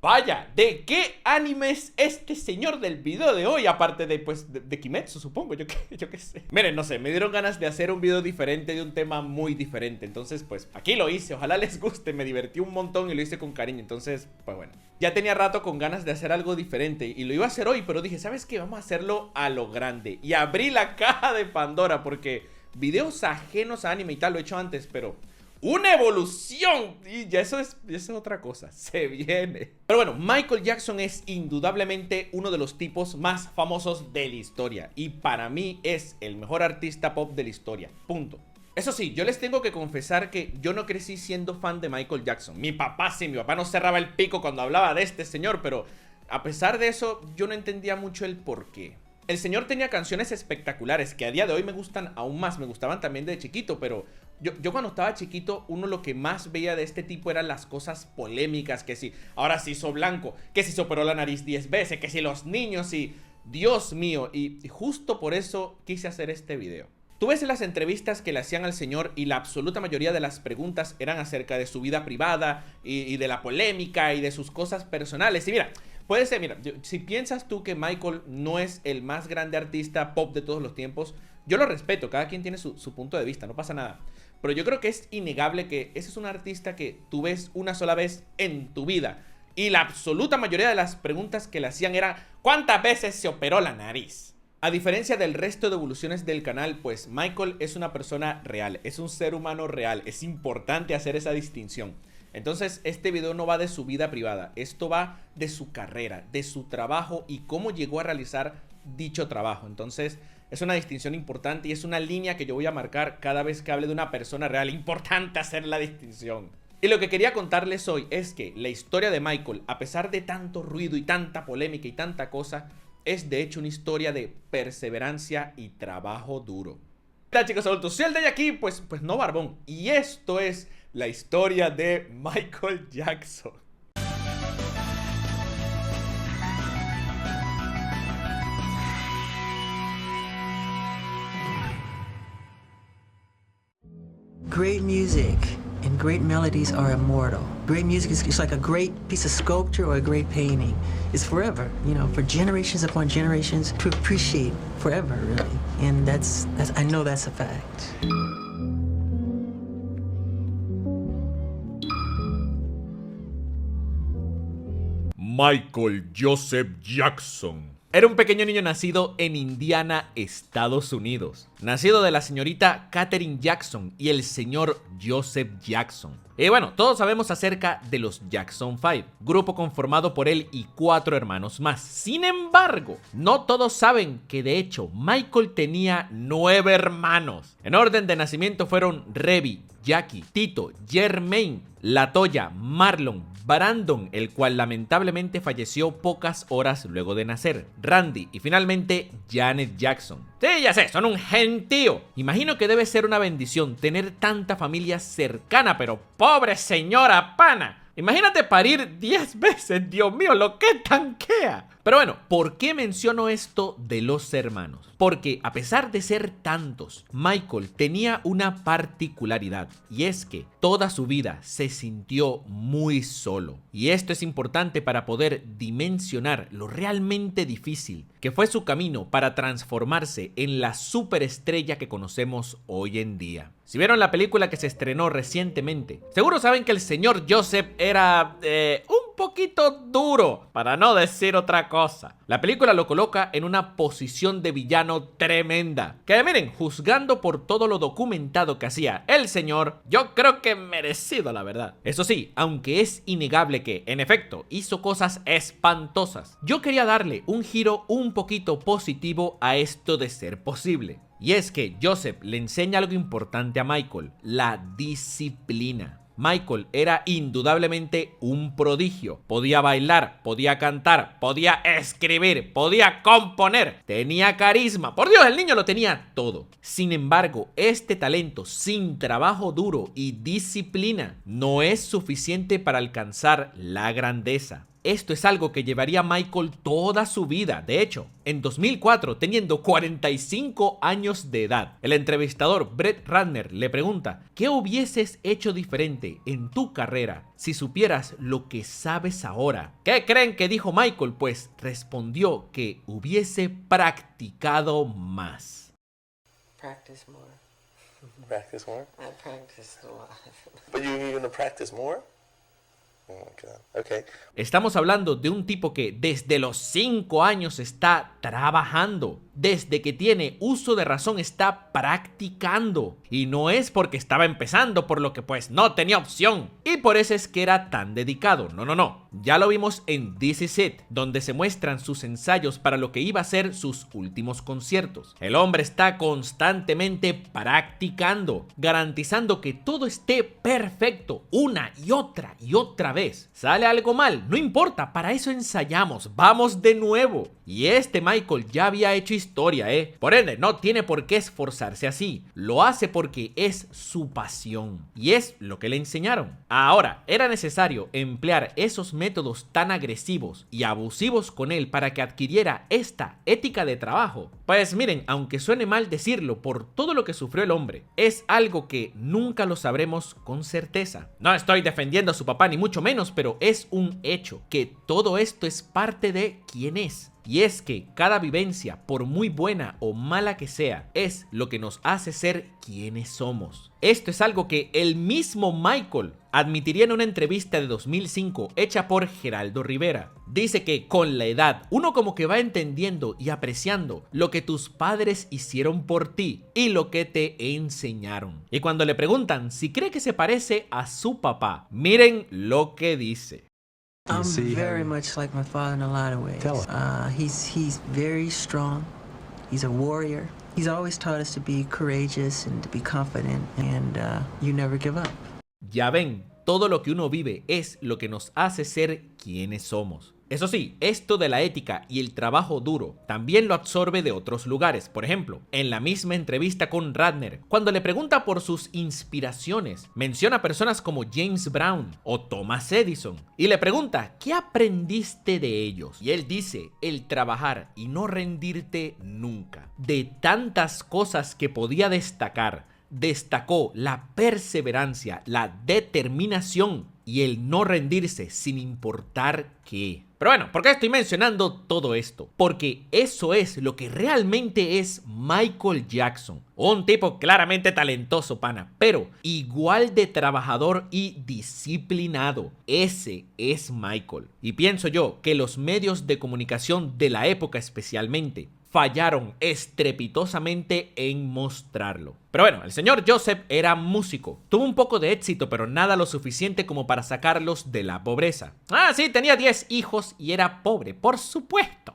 Vaya, ¿de qué anime es este señor del video de hoy? Aparte de, pues, de Kimetsu, supongo, yo qué sé. Miren, no sé, me dieron ganas de hacer un video diferente de un tema muy diferente. Entonces, pues, aquí lo hice, ojalá les guste, me divertí un montón y lo hice con cariño. Entonces, pues bueno, ya tenía rato con ganas de hacer algo diferente y lo iba a hacer hoy, pero dije, ¿sabes qué? Vamos a hacerlo a lo grande. Y abrí la caja de Pandora porque videos ajenos a anime y tal lo he hecho antes, pero ¡una evolución! Y ya eso es otra cosa, se viene. Pero bueno, Michael Jackson es indudablemente uno de los tipos más famosos de la historia. Y para mí es el mejor artista pop de la historia, punto. Eso sí, yo les tengo que confesar que yo no crecí siendo fan de Michael Jackson. Mi papá sí, mi papá no cerraba el pico cuando hablaba de este señor, pero a pesar de eso, yo no entendía mucho el porqué. El señor tenía canciones espectaculares que a día de hoy me gustan aún más, me gustaban también de chiquito, pero yo cuando estaba chiquito, uno lo que más veía de este tipo eran las cosas polémicas, que si ahora se hizo blanco, que si se operó la nariz 10 veces, que si los niños y Dios mío, y justo por eso quise hacer este video. Tú ves en las entrevistas que le hacían al señor y la absoluta mayoría de las preguntas eran acerca de su vida privada y de la polémica y de sus cosas personales. Y mira, puede ser, mira, si piensas tú que Michael no es el más grande artista pop de todos los tiempos, yo lo respeto, cada quien tiene su punto de vista, no pasa nada. Pero yo creo que es innegable que ese es un artista que tú ves una sola vez en tu vida. Y la absoluta mayoría de las preguntas que le hacían era ¿cuántas veces se operó la nariz? A diferencia del resto de evoluciones del canal, pues Michael es una persona real, es un ser humano real, es importante hacer esa distinción. Entonces este video no va de su vida privada, esto va de su carrera, de su trabajo y cómo llegó a realizar dicho trabajo. Entonces es una distinción importante y es una línea que yo voy a marcar cada vez que hable de una persona real. Importante hacer la distinción. Y lo que quería contarles hoy es que la historia de Michael, a pesar de tanto ruido y tanta polémica y tanta cosa, es de hecho una historia de perseverancia y trabajo duro. Hola chicos adultos, soy el de aquí, pues no barbón. Y esto es la historia de Michael Jackson. Great music and great melodies are immortal. Great music is like a great piece of sculpture or a great painting. It's forever, you know, for generations upon generations to appreciate forever, really. And that's I know that's a fact. Michael Joseph Jackson era un pequeño niño nacido en Indiana, Estados Unidos. Nacido de la señorita Katherine Jackson y el señor Joseph Jackson. Y bueno, todos sabemos acerca de los Jackson 5, grupo conformado por él y 4 hermanos más. Sin embargo, no todos saben que de hecho Michael tenía 9 hermanos. En orden de nacimiento fueron Reby, Jackie, Tito, Jermaine, Latoya, Marlon, Brandon, el cual lamentablemente falleció pocas horas luego de nacer, Randy y finalmente Janet Jackson. Sí, ya sé, son un gentío. Imagino que debe ser una bendición tener tanta familia cercana, pero pobre señora pana. Imagínate parir 10 veces, Dios mío, lo que tanquea. Pero bueno, ¿por qué menciono esto de los hermanos? Porque a pesar de ser tantos, Michael tenía una particularidad y es que toda su vida se sintió muy solo. Y esto es importante para poder dimensionar lo realmente difícil que fue su camino para transformarse en la superestrella que conocemos hoy en día. Si vieron la película que se estrenó recientemente, seguro saben que el señor Joseph era un poquito duro, para no decir otra cosa. La película lo coloca en una posición de villano tremenda, que miren, juzgando por todo lo documentado que hacía el señor, yo creo que merecido la verdad. Eso sí, aunque es innegable que, en efecto, hizo cosas espantosas, yo quería darle un giro un poquito positivo a esto de ser posible. Y es que Joseph le enseña algo importante a Michael, la disciplina. Michael era indudablemente un prodigio. Podía bailar, podía cantar, podía escribir, podía componer. Tenía carisma. Por Dios, el niño lo tenía todo. Sin embargo, este talento sin trabajo duro y disciplina no es suficiente para alcanzar la grandeza. esto es algo que llevaría Michael toda su vida. De hecho, en 2004, teniendo 45 años de edad, el entrevistador Brett Ratner le pregunta: ¿qué hubieses hecho diferente en tu carrera si supieras lo que sabes ahora? ¿Qué creen que dijo Michael? Pues respondió que hubiese practicado más. Practice more. Practice more? I practiced a lot. But you're going to practice more? Oh my God. Okay. Estamos hablando de un tipo que desde los 5 años está trabajando. Desde que tiene uso de razón está practicando. Y no es porque estaba empezando, por lo que pues no tenía opción. Y por eso es que era tan dedicado. No. Ya lo vimos en This Is It, donde se muestran sus ensayos para lo que iba a ser sus últimos conciertos. El hombre está constantemente practicando, garantizando que todo esté perfecto una y otra vez. ¿Sale algo mal? No importa, para eso ensayamos. Vamos de nuevo. Y este Michael ya había hecho historia, Por ende, no tiene por qué esforzarse así. Lo hace porque es su pasión. Y es lo que le enseñaron. Ahora, ¿era necesario emplear esos métodos tan agresivos y abusivos con él para que adquiriera esta ética de trabajo? Pues miren, aunque suene mal decirlo por todo lo que sufrió el hombre, es algo que nunca lo sabremos con certeza. No estoy defendiendo a su papá ni mucho menos, pero es un hecho que todo esto es parte de quién es. Y es que cada vivencia, por muy buena o mala que sea, es lo que nos hace ser quienes somos. Esto es algo que el mismo Michael admitiría en una entrevista de 2005 hecha por Geraldo Rivera. Dice que con la edad uno como que va entendiendo y apreciando lo que tus padres hicieron por ti y lo que te enseñaron. Y cuando le preguntan si cree que se parece a su papá, miren lo que dice. I'm very much like my father in a lot of ways. Tell He's very strong. He's a warrior. He's always taught us to be courageous and to be confident, and you never give up. Ya ven, todo lo que uno vive es lo que nos hace ser quienes somos. Eso sí, esto de la ética y el trabajo duro también lo absorbe de otros lugares. Por ejemplo, en la misma entrevista con Ratner, cuando le pregunta por sus inspiraciones, menciona personas como James Brown o Thomas Edison y le pregunta ¿qué aprendiste de ellos? Y él dice, el trabajar y no rendirte nunca. De tantas cosas que podía destacar, destacó la perseverancia, la determinación y el no rendirse sin importar qué. Pero bueno, ¿por qué estoy mencionando todo esto? Porque eso es lo que realmente es Michael Jackson. Un tipo claramente talentoso, pana, pero igual de trabajador y disciplinado. Ese es Michael. Y pienso yo que los medios de comunicación de la época especialmente fallaron estrepitosamente en mostrarlo. Pero bueno, el señor Joseph era músico. Tuvo un poco de éxito, pero nada lo suficiente como para sacarlos de la pobreza. Ah, sí, tenía 10 hijos y era pobre, por supuesto.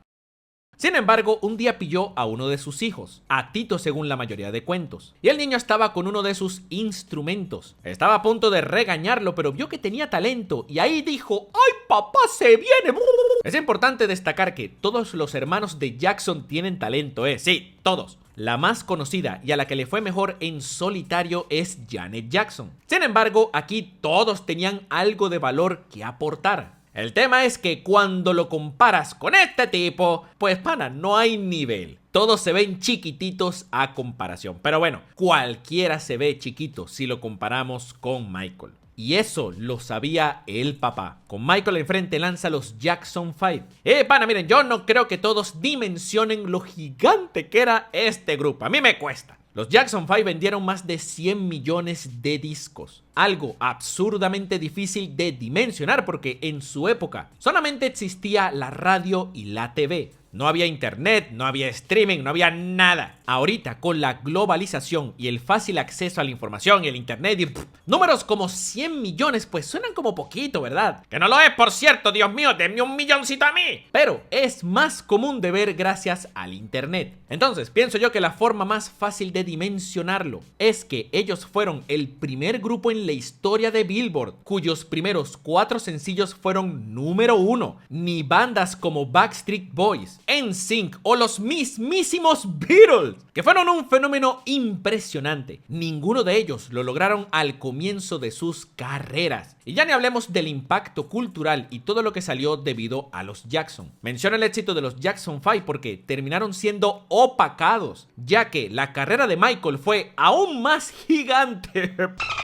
Sin embargo, un día pilló a uno de sus hijos, a Tito según la mayoría de cuentos, y el niño estaba con uno de sus instrumentos. Estaba a punto de regañarlo, pero vio que tenía talento y ahí dijo, ¡ay, papá, se viene! Es importante destacar que todos los hermanos de Jackson tienen talento, sí, todos. La más conocida y a la que le fue mejor en solitario es Janet Jackson. Sin embargo, aquí todos tenían algo de valor que aportar. El tema es que cuando lo comparas con este tipo, pues pana, no hay nivel. Todos se ven chiquititos a comparación. Pero bueno, cualquiera se ve chiquito si lo comparamos con Michael. Y eso lo sabía el papá. Con Michael enfrente lanza los Jackson 5. Pana, miren, yo no creo que todos dimensionen lo gigante que era este grupo. A mí me cuesta. Los Jackson 5 vendieron más de 100 millones de discos. Algo absurdamente difícil de dimensionar porque en su época solamente existía la radio y la TV. No había internet, no había streaming, no había nada. Ahorita, con la globalización y el fácil acceso a la información y el internet y números como 100 millones, pues suenan como poquito, ¿verdad? Que no lo es, por cierto, Dios mío, denme un milloncito a mí. Pero es más común de ver gracias al internet. Entonces, pienso yo que la forma más fácil de dimensionarlo es que ellos fueron el primer grupo en la historia de Billboard, cuyos primeros 4 sencillos fueron número 1. Ni bandas como Backstreet Boys, NSYNC o los mismísimos Beatles que fueron un fenómeno impresionante. Ninguno de ellos lo lograron al comienzo de sus carreras. Y ya ni hablemos del impacto cultural y todo lo que salió debido a los Jackson. Menciono el éxito de los Jackson 5 porque terminaron siendo opacados, ya que la carrera de Michael fue aún más gigante.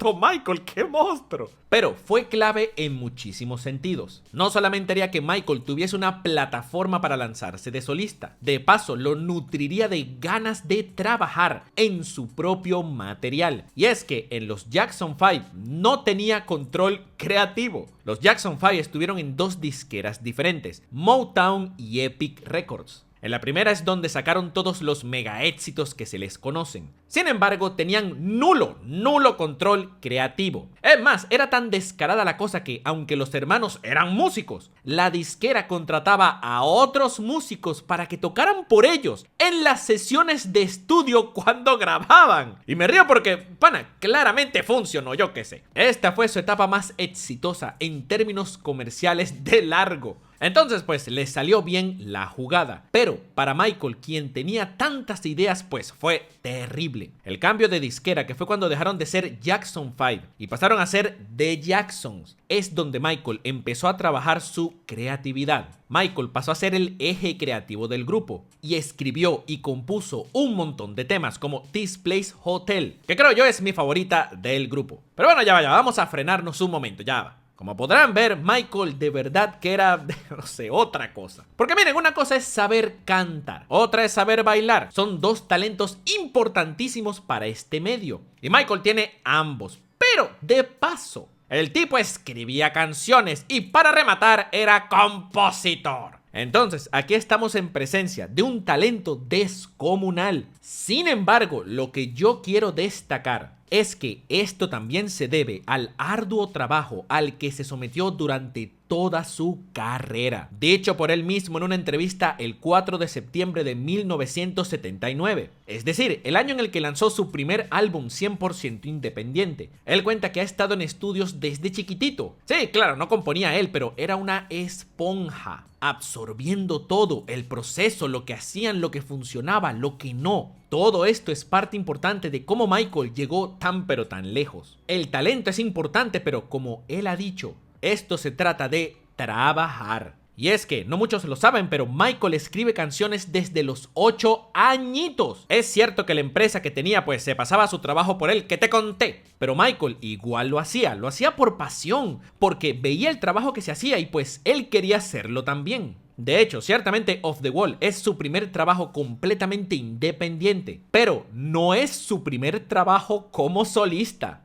Michael, qué monstruo. Pero fue clave en muchísimos sentidos. No solamente haría que Michael tuviese una plataforma para lanzarse de solista, de paso lo nutriría de ganas de trabajar en su propio material. Y es que en los Jackson 5 no tenía control creativo. Los Jackson 5 estuvieron en dos disqueras diferentes, Motown y Epic Records. En la primera es donde sacaron todos los mega éxitos que se les conocen. Sin embargo, tenían nulo control creativo. Es más, era tan descarada la cosa que, aunque los hermanos eran músicos, la disquera contrataba a otros músicos para que tocaran por ellos en las sesiones de estudio cuando grababan. Y me río porque, pana, claramente funcionó, yo qué sé. Esta fue su etapa más exitosa en términos comerciales de largo. Entonces pues le salió bien la jugada, pero para Michael, quien tenía tantas ideas, pues fue terrible. El cambio de disquera, que fue cuando dejaron de ser Jackson 5 y pasaron a ser The Jacksons, es donde Michael empezó a trabajar su creatividad. Michael pasó a ser el eje creativo del grupo y escribió y compuso un montón de temas como This Place Hotel, que creo yo es mi favorita del grupo. Pero bueno, ya vamos a frenarnos un momento, ya va. Como podrán ver, Michael de verdad que era, no sé, otra cosa. Porque miren, una cosa es saber cantar, otra es saber bailar. Son dos talentos importantísimos para este medio. Y Michael tiene ambos. Pero, de paso, el tipo escribía canciones y para rematar era compositor. Entonces, aquí estamos en presencia de un talento descomunal. Sin embargo, lo que yo quiero destacar es que esto también se debe al arduo trabajo al que se sometió durante toda su carrera. Dicho por él mismo en una entrevista el 4 de septiembre de 1979, es decir, el año en el que lanzó su primer álbum 100% independiente. Él cuenta que ha estado en estudios desde chiquitito. Sí, claro, no componía él, pero era una esponja, absorbiendo todo, el proceso, lo que hacían, lo que funcionaba, lo que no. Todo esto es parte importante de cómo Michael llegó tan pero tan lejos. El talento es importante, pero como él ha dicho, esto se trata de trabajar. Y es que, no muchos lo saben, pero Michael escribe canciones desde los 8 añitos. Es cierto que la empresa que tenía pues se pasaba su trabajo por él, que te conté. Pero Michael igual lo hacía por pasión, porque veía el trabajo que se hacía y pues él quería hacerlo también. De hecho, ciertamente Off the Wall es su primer trabajo completamente independiente, pero no es su primer trabajo como solista.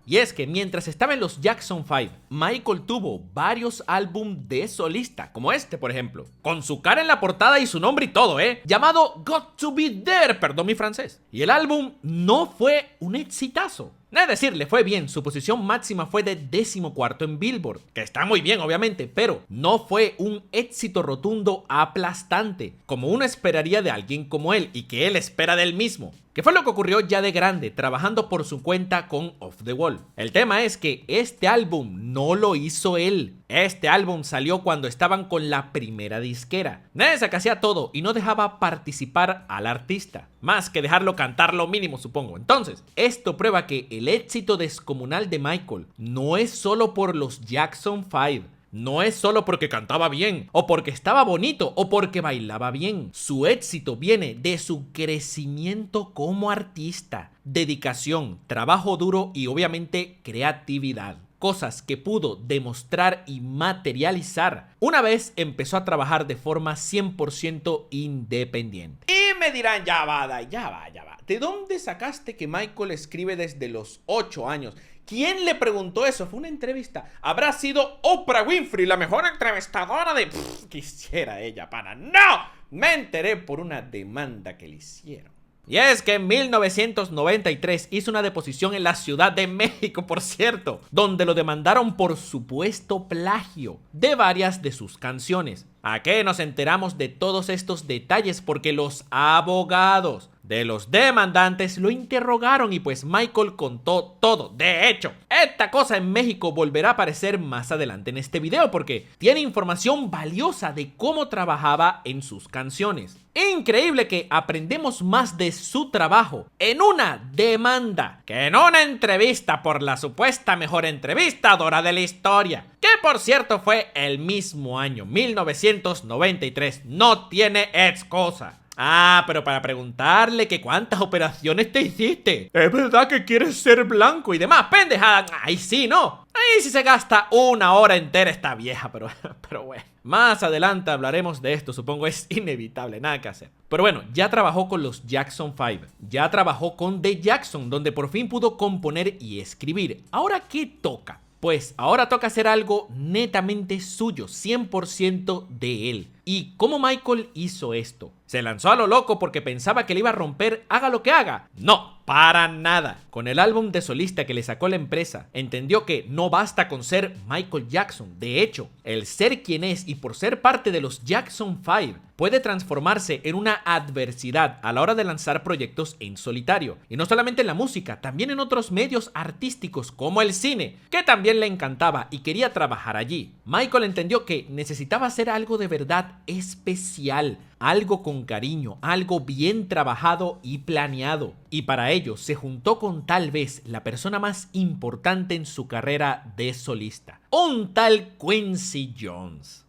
Y es que mientras estaba en los Jackson 5, Michael tuvo varios álbumes de solista, como este por ejemplo, con su cara en la portada y su nombre y todo, llamado Got to Be There, perdón mi francés. Y el álbum no fue un exitazo. Es decir, le fue bien, su posición máxima fue de 14º en Billboard, que está muy bien obviamente, pero no fue un éxito rotundo aplastante, como uno esperaría de alguien como él y que él espera de él mismo. Que fue lo que ocurrió ya de grande, trabajando por su cuenta con Off the Wall. El tema es que este álbum no lo hizo él. Este álbum salió cuando estaban con la primera disquera. Esa que hacía todo y no dejaba participar al artista, más que dejarlo cantar lo mínimo, supongo. Entonces, esto prueba que el éxito descomunal de Michael no es solo por los Jackson 5. No es solo porque cantaba bien, o porque estaba bonito, o porque bailaba bien. Su éxito viene de su crecimiento como artista, dedicación, trabajo duro y obviamente creatividad. Cosas que pudo demostrar y materializar una vez empezó a trabajar de forma 100% independiente. Y me dirán, ya va. ¿De dónde sacaste que Michael escribe desde los 8 años? ¿Quién le preguntó eso? Fue una entrevista. ¿Habrá sido Oprah Winfrey, la mejor entrevistadora de... quisiera ella, pana. ¡No! Me enteré por una demanda que le hicieron. Y es que en 1993 hizo una deposición en la Ciudad de México, por cierto, donde lo demandaron por supuesto plagio de varias de sus canciones. ¿A qué nos enteramos de todos estos detalles? Porque los abogados de los demandantes lo interrogaron y pues Michael contó todo. De hecho, esta cosa en México volverá a aparecer más adelante en este video porque tiene información valiosa de cómo trabajaba en sus canciones. Increíble que aprendemos más de su trabajo en una demanda que en una entrevista por la supuesta mejor entrevistadora de la historia, que por cierto fue el mismo año, 1993. No tiene excusa. Pero para preguntarle que cuántas operaciones te hiciste. ¿Es verdad que quieres ser blanco y demás? Pendejada. Ahí sí, ¿no? Ahí sí se gasta una hora entera esta vieja, pero bueno. Más adelante hablaremos de esto, supongo es inevitable, nada que hacer. Pero bueno, ya trabajó con los Jackson 5, ya trabajó con The Jackson, donde por fin pudo componer y escribir. ¿Ahora qué toca? Pues ahora toca hacer algo netamente suyo, 100% de él. ¿Y cómo Michael hizo esto? ¿Se lanzó a lo loco porque pensaba que le iba a romper haga lo que haga? No, para nada. Con el álbum de solista que le sacó la empresa, entendió que no basta con ser Michael Jackson. De hecho, el ser quien es y por ser parte de los Jackson 5 puede transformarse en una adversidad a la hora de lanzar proyectos en solitario. Y no solamente en la música, también en otros medios artísticos como el cine, que también le encantaba y quería trabajar allí. Michael entendió que necesitaba hacer algo de verdad especial, algo con cariño, algo bien trabajado y planeado. Y para ello se juntó con tal vez la persona más importante en su carrera de solista, un tal Quincy Jones.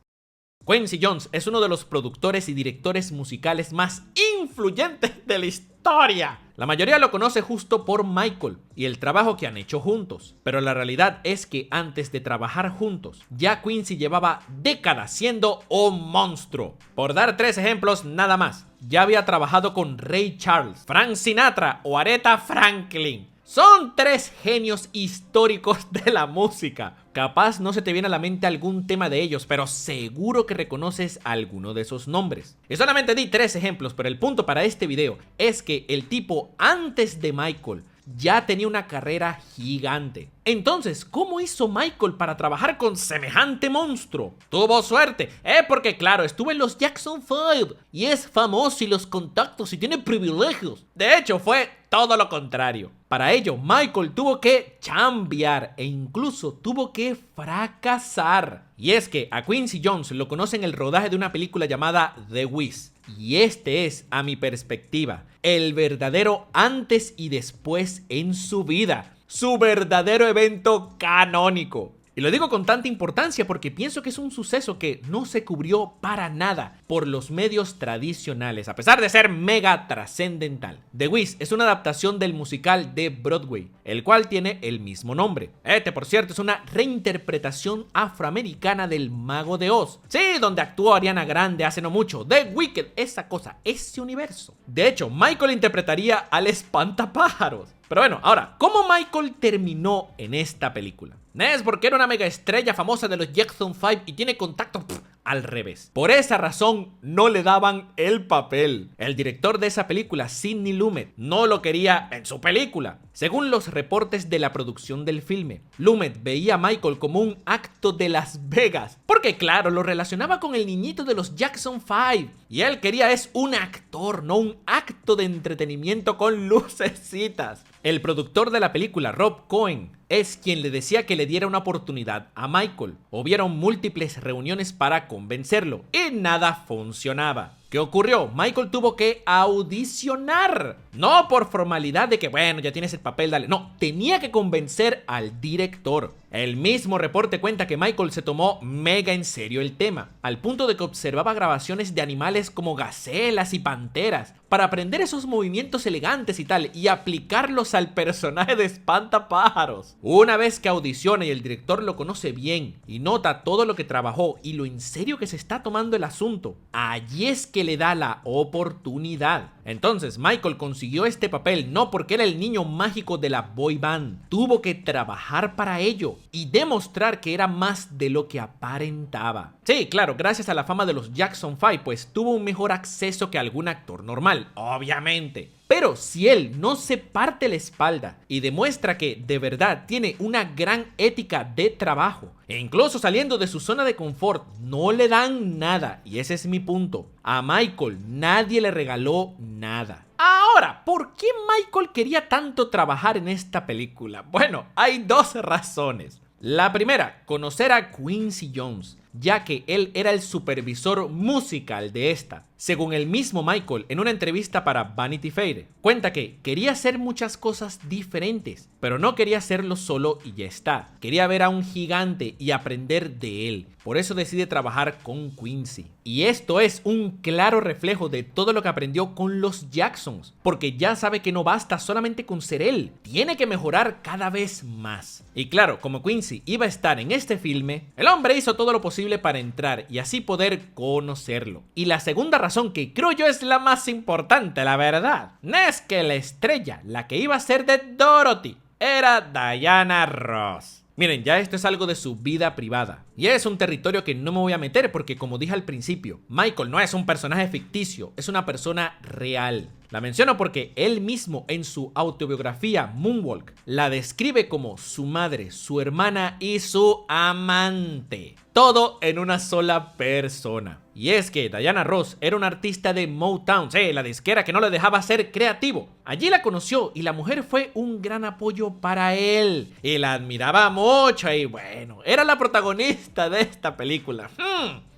Quincy Jones es uno de los productores y directores musicales más influyentes de la historia. La mayoría lo conoce justo por Michael y el trabajo que han hecho juntos, pero la realidad es que antes de trabajar juntos, ya Quincy llevaba décadas siendo un monstruo. Por dar 3 ejemplos nada más, ya había trabajado con Ray Charles, Frank Sinatra o Aretha Franklin. Son 3 genios históricos de la música. Capaz no se te viene a la mente algún tema de ellos, pero seguro que reconoces alguno de esos nombres. Y solamente di 3 ejemplos, pero el punto para este video es que el tipo antes de Michael ya tenía una carrera gigante. Entonces, ¿cómo hizo Michael para trabajar con semejante monstruo? Tuvo suerte, porque claro, estuvo en los Jackson 5 y es famoso y los contactos y tiene privilegios. De hecho, fue todo lo contrario. Para ello, Michael tuvo que chambear e incluso tuvo que fracasar. Y es que a Quincy Jones lo conoce en el rodaje de una película llamada The Wiz. Y este es, a mi perspectiva, el verdadero antes y después en su vida. Su verdadero evento canónico. Y lo digo con tanta importancia porque pienso que es un suceso que no se cubrió para nada por los medios tradicionales, a pesar de ser mega trascendental. The Wiz es una adaptación del musical de Broadway, el cual tiene el mismo nombre. Por cierto, es una reinterpretación afroamericana del Mago de Oz. Sí, donde actuó Ariana Grande hace no mucho. The Wicked, esa cosa, ese universo. De hecho, Michael interpretaría al espantapájaros. Pero bueno, ahora, ¿cómo Michael terminó en esta película? Es porque era una mega estrella famosa de los Jackson 5 y tiene contacto al revés. Por esa razón no le daban el papel. El director de esa película, Sidney Lumet, no lo quería en su película. Según los reportes de la producción del filme, Lumet veía a Michael como un acto de Las Vegas, porque claro, lo relacionaba con el niñito de los Jackson 5 y él quería es un actor, no un acto de entretenimiento con lucecitas. El productor de la película, Rob Cohen, es quien le decía que le diera una oportunidad a Michael. Hubieron múltiples reuniones para convencerlo y nada funcionaba. ¿Qué ocurrió? Michael tuvo que audicionar. No por formalidad de que, bueno, ya tienes el papel, dale. No, tenía que convencer al director. El mismo reporte cuenta que Michael se tomó mega en serio el tema, al punto de que observaba grabaciones de animales como gacelas y panteras para aprender esos movimientos elegantes y tal, y aplicarlos al personaje de espantapájaros. Una vez que audiciona y el director lo conoce bien y nota todo lo que trabajó y lo en serio que se está tomando el asunto, allí es que le da la oportunidad. Entonces Michael consiguió este papel no porque era el niño mágico de la boy band, tuvo que trabajar para ello y demostrar que era más de lo que aparentaba. Sí, claro, gracias a la fama de los Jackson 5, pues tuvo un mejor acceso que algún actor normal, obviamente. Pero si él no se parte la espalda y demuestra que de verdad tiene una gran ética de trabajo, e incluso saliendo de su zona de confort, no le dan nada. Y ese es mi punto. A Michael nadie le regaló nada. Ahora Ahora, ¿por qué Michael quería tanto trabajar en esta película? Bueno, hay dos razones. La primera, conocer a Quincy Jones, ya que él era el supervisor musical de esta. Según el mismo Michael, en una entrevista para Vanity Fair, cuenta que quería hacer muchas cosas diferentes, pero no quería hacerlo solo y ya está. Quería ver a un gigante y aprender de él. Por eso decide trabajar con Quincy. Y esto es un claro reflejo de todo lo que aprendió con los Jacksons, porque ya sabe que no basta solamente con ser él, tiene que mejorar cada vez más. Y claro, como Quincy iba a estar en este filme, el hombre hizo todo lo posible para entrar y así poder conocerlo. Y la segunda razón, que creo yo es la más importante, la verdad, es que la estrella, la que iba a ser de Dorothy, era Diana Ross. Miren, ya esto es algo de su vida privada y es un territorio que no me voy a meter porque, como dije al principio, Michael no es un personaje ficticio, es una persona real. La menciono porque él mismo en su autobiografía Moonwalk la describe como su madre, su hermana y su amante. Todo en una sola persona. Y es que Diana Ross era una artista de Motown, la disquera que no le dejaba ser creativo. Allí la conoció y la mujer fue un gran apoyo para él. Y la admiraba mucho y bueno, era la protagonista de esta película.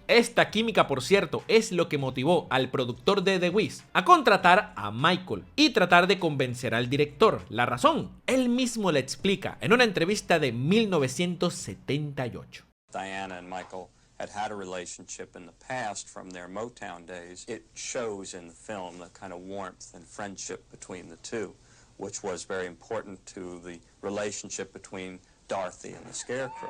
Esta química, por cierto, es lo que motivó al productor de The Wiz a contratar a Michael y tratar de convencer al director. La razón, él mismo la explica en una entrevista de 1978. Diana and Michael had a relationship in the past from their Motown days. It shows in the film the kind of warmth and friendship between the two, which was very important to the relationship between Dorothy and the Scarecrow.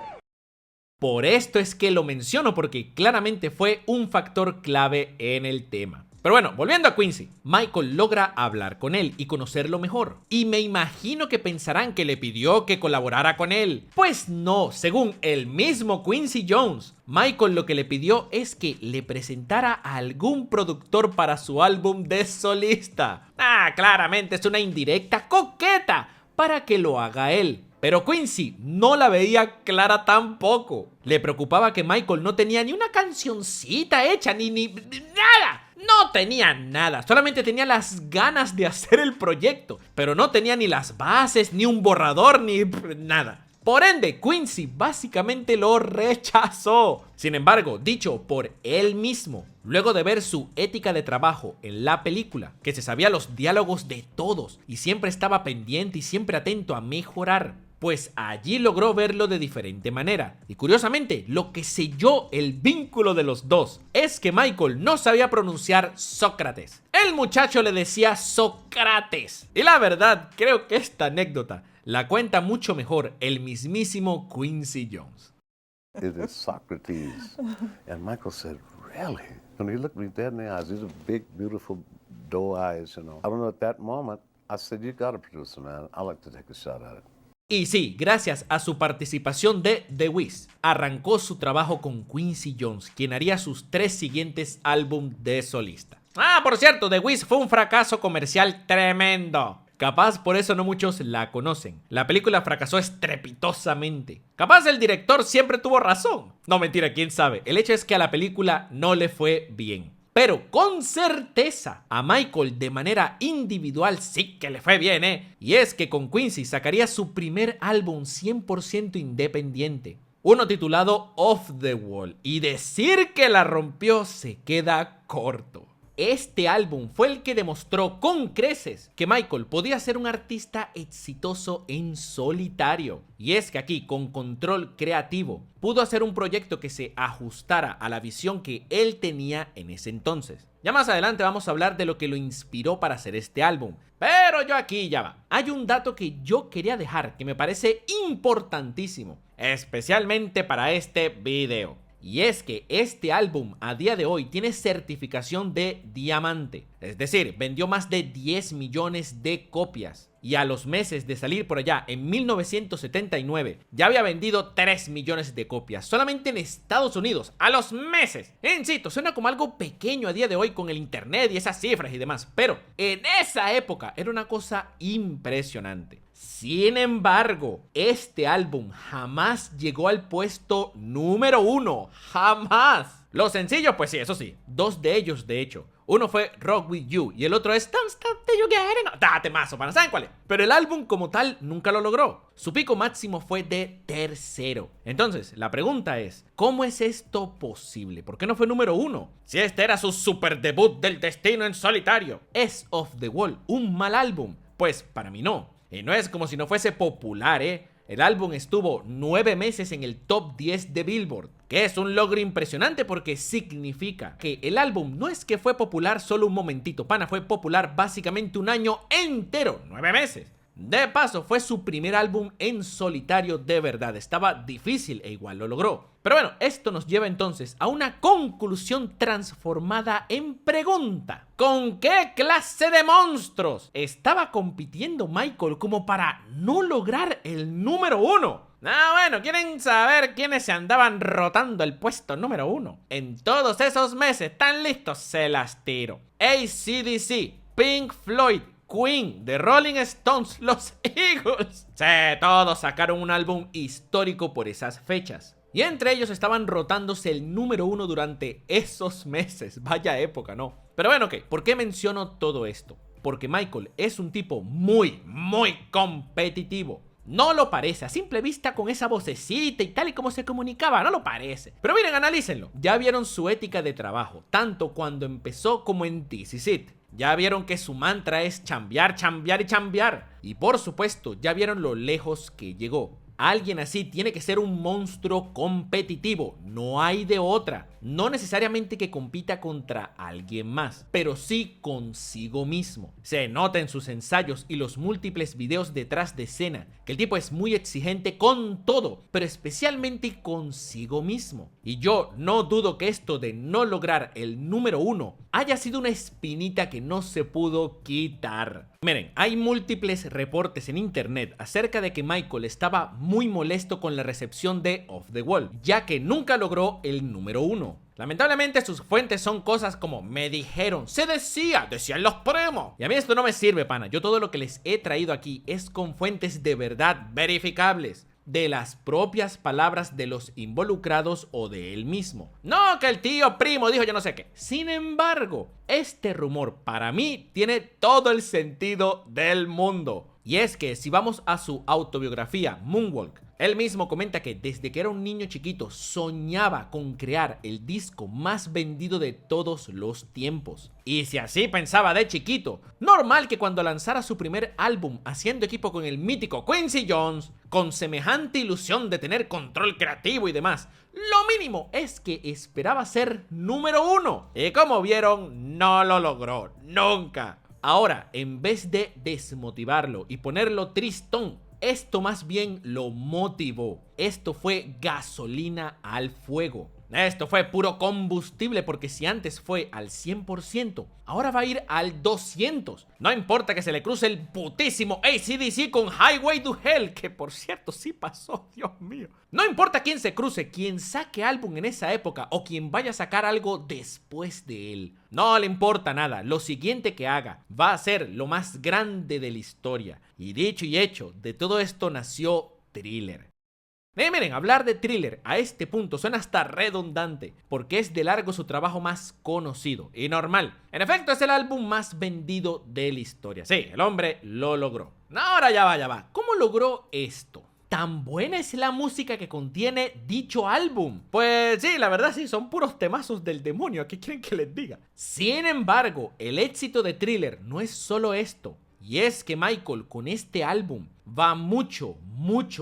Por esto es que lo menciono, porque claramente fue un factor clave en el tema. Pero bueno, volviendo a Quincy, Michael logra hablar con él y conocerlo mejor. Y me imagino que pensarán que le pidió que colaborara con él. Pues no, según el mismo Quincy Jones, Michael lo que le pidió es que le presentara a algún productor para su álbum de solista. Claramente es una indirecta coqueta para que lo haga él. Pero Quincy no la veía clara tampoco. Le preocupaba que Michael no tenía ni una cancioncita hecha, ni nada. No tenía nada, solamente tenía las ganas de hacer el proyecto, pero no tenía ni las bases, ni un borrador, ni nada. Por ende, Quincy básicamente lo rechazó. Sin embargo, dicho por él mismo, luego de ver su ética de trabajo en la película, que se sabía los diálogos de todos y siempre estaba pendiente y siempre atento a mejorar, pues allí logró verlo de diferente manera. Y curiosamente, lo que selló el vínculo de los dos es que Michael no sabía pronunciar Sócrates. El muchacho le decía Sócrates. Y la verdad, creo que esta anécdota la cuenta mucho mejor el mismísimo Quincy Jones. It is Socrates. And Michael said, really? When he looked me dead in the eyes, these are big, beautiful doe eyes, you know. I don't know, at that moment, I said, you gotta produce a man. I'd like to take a shot at it. Y sí, gracias a su participación de The Wiz, arrancó su trabajo con Quincy Jones, quien haría sus 3 siguientes álbumes de solista. Por cierto, The Wiz fue un fracaso comercial tremendo. Capaz por eso no muchos la conocen. La película fracasó estrepitosamente. Capaz el director siempre tuvo razón. No, mentira, quién sabe. El hecho es que a la película no le fue bien. Pero con certeza a Michael de manera individual sí que le fue bien, Y es que con Quincy sacaría su primer álbum 100% independiente. Uno titulado Off the Wall. Y decir que la rompió se queda corto. Este álbum fue el que demostró con creces que Michael podía ser un artista exitoso en solitario. Y es que aquí, con control creativo, pudo hacer un proyecto que se ajustara a la visión que él tenía en ese entonces. Ya más adelante vamos a hablar de lo que lo inspiró para hacer este álbum. Pero yo aquí ya va. Hay un dato que yo quería dejar que me parece importantísimo, especialmente para este video. Y es que este álbum a día de hoy tiene certificación de diamante. Es decir, vendió más de 10 millones de copias. Y a los meses de salir por allá, en 1979, ya había vendido 3 millones de copias. Solamente en Estados Unidos, a los meses. Insisto, suena como algo pequeño a día de hoy con el internet y esas cifras y demás. Pero en esa época era una cosa impresionante. Sin embargo, este álbum jamás llegó al puesto número 1. ¡Jamás! Los sencillos, pues sí, eso sí. 2 de ellos, de hecho. Uno fue Rock With You y el otro es Don't Stop you get it? Date mazo, pana, ¿saben cuál es? Pero el álbum como tal nunca lo logró. Su pico máximo fue de tercero. Entonces, la pregunta es, ¿cómo es esto posible? ¿Por qué no fue número 1? Si este era su super debut del destino en solitario. ¿Es Off the Wall un mal álbum? Pues para mí no. Y no es como si no fuese popular, El álbum estuvo 9 meses en el top 10 de Billboard, que es un logro impresionante porque significa que el álbum no es que fue popular solo un momentito, pana, fue popular básicamente un año entero, 9 meses. De paso, fue su primer álbum en solitario de verdad, estaba difícil e igual lo logró. Pero bueno, esto nos lleva entonces a una conclusión transformada en pregunta. ¿Con qué clase de monstruos estaba compitiendo Michael como para no lograr el número 1? Bueno, ¿quieren saber quiénes se andaban rotando el puesto número 1? En todos esos meses, tan listos, se las tiro. AC/DC, Pink Floyd, Queen, The Rolling Stones, los Eagles. Sí, todos sacaron un álbum histórico por esas fechas. Y entre ellos estaban rotándose el número 1 durante esos meses. Vaya época, ¿no? Pero bueno, ok, ¿por qué menciono todo esto? Porque Michael es un tipo muy competitivo. No lo parece, a simple vista con esa vocecita y tal y como se comunicaba, no lo parece. Pero miren, analícenlo. Ya vieron su ética de trabajo, tanto cuando empezó como en This Is It. Ya vieron que su mantra es chambear, chambear y chambear. Y por supuesto, ya vieron lo lejos que llegó. Alguien así tiene que ser un monstruo competitivo, no hay de otra. No necesariamente que compita contra alguien más, pero sí consigo mismo. Se nota en sus ensayos y los múltiples videos detrás de escena que el tipo es muy exigente con todo, pero especialmente consigo mismo. Y yo no dudo que esto de no lograr el número 1 haya sido una espinita que no se pudo quitar. Miren, hay múltiples reportes en internet acerca de que Michael estaba muy molesto con la recepción de Off the Wall, ya que nunca logró el número 1. Lamentablemente sus fuentes son cosas como me dijeron, se decían los primos. Y a mí esto no me sirve, pana. Yo todo lo que les he traído aquí es con fuentes de verdad verificables, de las propias palabras de los involucrados o de él mismo. No que el tío primo dijo yo no sé qué. Sin embargo, este rumor para mí tiene todo el sentido del mundo. Y es que si vamos a su autobiografía Moonwalk, él mismo comenta que desde que era un niño chiquito soñaba con crear el disco más vendido de todos los tiempos. Y si así pensaba de chiquito, normal que cuando lanzara su primer álbum haciendo equipo con el mítico Quincy Jones, con semejante ilusión de tener control creativo y demás, lo mínimo es que esperaba ser número 1. Y como vieron, no lo logró, nunca. Ahora, en vez de desmotivarlo y ponerlo tristón, esto más bien lo motivó. Esto fue gasolina al fuego. Esto fue puro combustible porque si antes fue al 100%, ahora va a ir al 200%. No importa que se le cruce el putísimo AC/DC con Highway to Hell, que por cierto sí pasó, Dios mío. No importa quién se cruce, quien saque álbum en esa época o quien vaya a sacar algo después de él. No le importa nada, lo siguiente que haga va a ser lo más grande de la historia. Y dicho y hecho, de todo esto nació Thriller. Miren, hablar de Thriller a este punto suena hasta redundante, porque es de largo su trabajo más conocido y normal. En efecto, es el álbum más vendido de la historia. Sí, el hombre lo logró. Ahora ya va. ¿Cómo logró esto? ¿Tan buena es la música que contiene dicho álbum? Pues sí, la verdad sí, son puros temazos del demonio, ¿qué quieren que les diga? Sin embargo, el éxito de Thriller no es solo esto, y es que Michael con este álbum va mucho